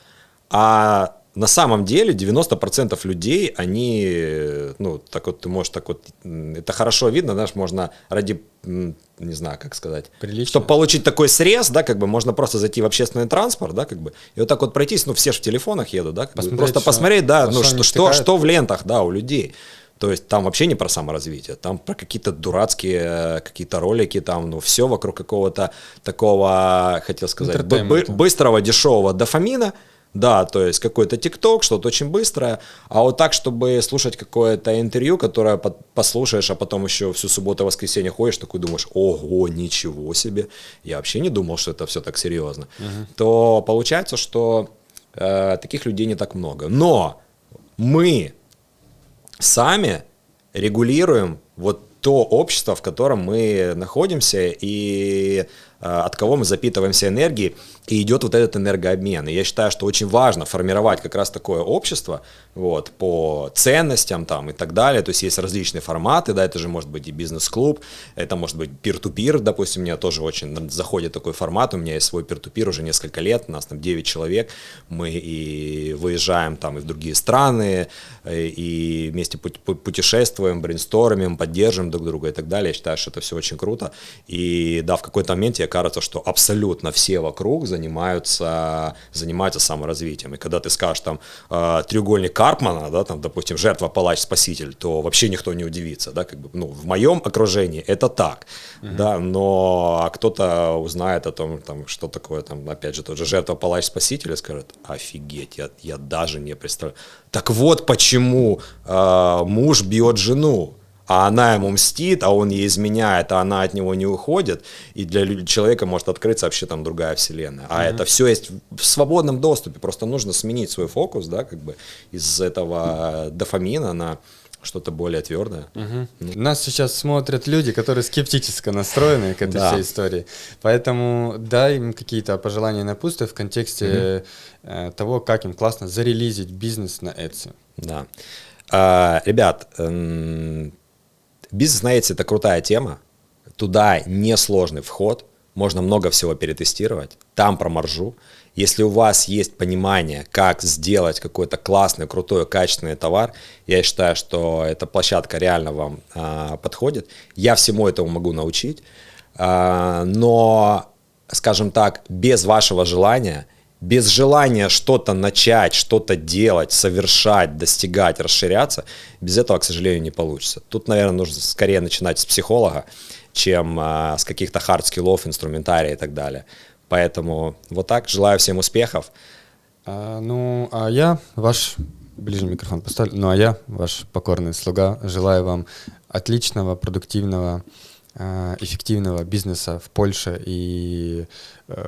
А на самом деле 90% людей, они, ну, так вот, ты можешь так вот, это хорошо видно, знаешь, можно ради, не знаю, как сказать, прилично. Чтобы получить такой срез, да, как бы, можно просто зайти в общественный транспорт, да, как бы, и вот так вот пройтись, ну, все же в телефонах едут, да, как бы, просто посмотреть, да, ну, что в лентах, да, у людей. То есть там вообще не про саморазвитие, там про какие-то дурацкие какие-то ролики, там, ну, все вокруг какого-то такого, хотел сказать, быстрого, дешевого дофамина. Да, то есть какой-то ТикТок, что-то очень быстрое, а вот так, чтобы слушать какое-то интервью, которое послушаешь, а потом еще всю субботу и воскресенье ходишь, такой думаешь, ого, ничего себе, я вообще не думал, что это все так серьезно, то получается, что таких людей не так много. Но мы сами регулируем вот то общество, в котором мы находимся и от кого мы запитываемся энергией, и идет вот этот энергообмен. И я считаю, что очень важно формировать как раз такое общество вот, по ценностям там, и так далее. То есть есть различные форматы, да, это же может быть и бизнес-клуб, это может быть peer-to-peer, допустим, мне тоже очень заходит такой формат, у меня есть свой peer-to-peer уже несколько лет, у нас там 9 человек, мы и выезжаем там и в другие страны, и вместе путешествуем, брейнстормим, поддерживаем друг друга и так далее. Я считаю, что это все очень круто. И да, в какой-то момент мне кажется, что абсолютно все вокруг занимаются саморазвитием. И когда ты скажешь там треугольник Карпмана, да, там, допустим, жертва, палач, спаситель, то вообще никто не удивится, да, как бы, ну, в моем окружении это так, да, но кто-то узнает о том, там, что такое, там, опять же, тот же жертва, палач, спаситель, и скажет, офигеть, я даже не представляю. Так вот почему муж бьет жену. А она ему мстит, а он ей изменяет, а она от него не уходит, и для человека может открыться вообще там другая вселенная. А это все есть в свободном доступе, просто нужно сменить свой фокус, да, как бы из этого дофамина на что-то более твердое. Нас сейчас смотрят люди, которые скептически настроены к этой всей истории, поэтому дай им какие-то пожелания, напутствия в контексте того, как им классно зарелизить бизнес на Etsy. Да. Ребят, бизнес на Etsy — это крутая тема, туда несложный вход, можно много всего перетестировать, там про маржу. Если у вас есть понимание, как сделать какой-то классный, крутой, качественный товар, я считаю, что эта площадка реально вам подходит. Я всему этому могу научить, но, скажем так, без вашего желания, без желания что-то начать, что-то делать, совершать, достигать, расширяться, без этого, к сожалению, не получится. Тут, наверное, нужно скорее начинать с психолога, чем с каких-то хард-скиллов, инструментария и так далее. Поэтому вот так, желаю всем успехов. Я ваш, ближе микрофон поставлю, я ваш покорный слуга, желаю вам отличного, продуктивного, эффективного бизнеса в Польше и,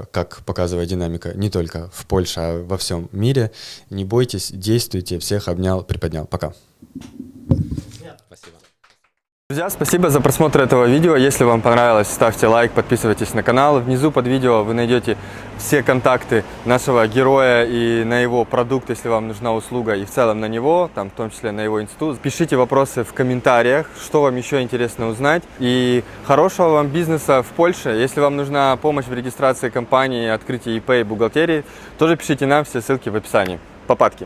как показывает динамика, не только в Польше, а во всем мире. Не бойтесь, действуйте. Всех обнял, приподнял. Пока. Спасибо. Друзья, спасибо за просмотр этого видео. Если вам понравилось, ставьте лайк, подписывайтесь на канал. Внизу под видео вы найдете все контакты нашего героя и на его продукт, если вам нужна услуга, и в целом на него, там, в том числе на его институт. Пишите вопросы в комментариях, что вам еще интересно узнать. И хорошего вам бизнеса в Польше. Если вам нужна помощь в регистрации компании, открытии ИП и бухгалтерии, тоже пишите нам, все ссылки в описании. Попадки!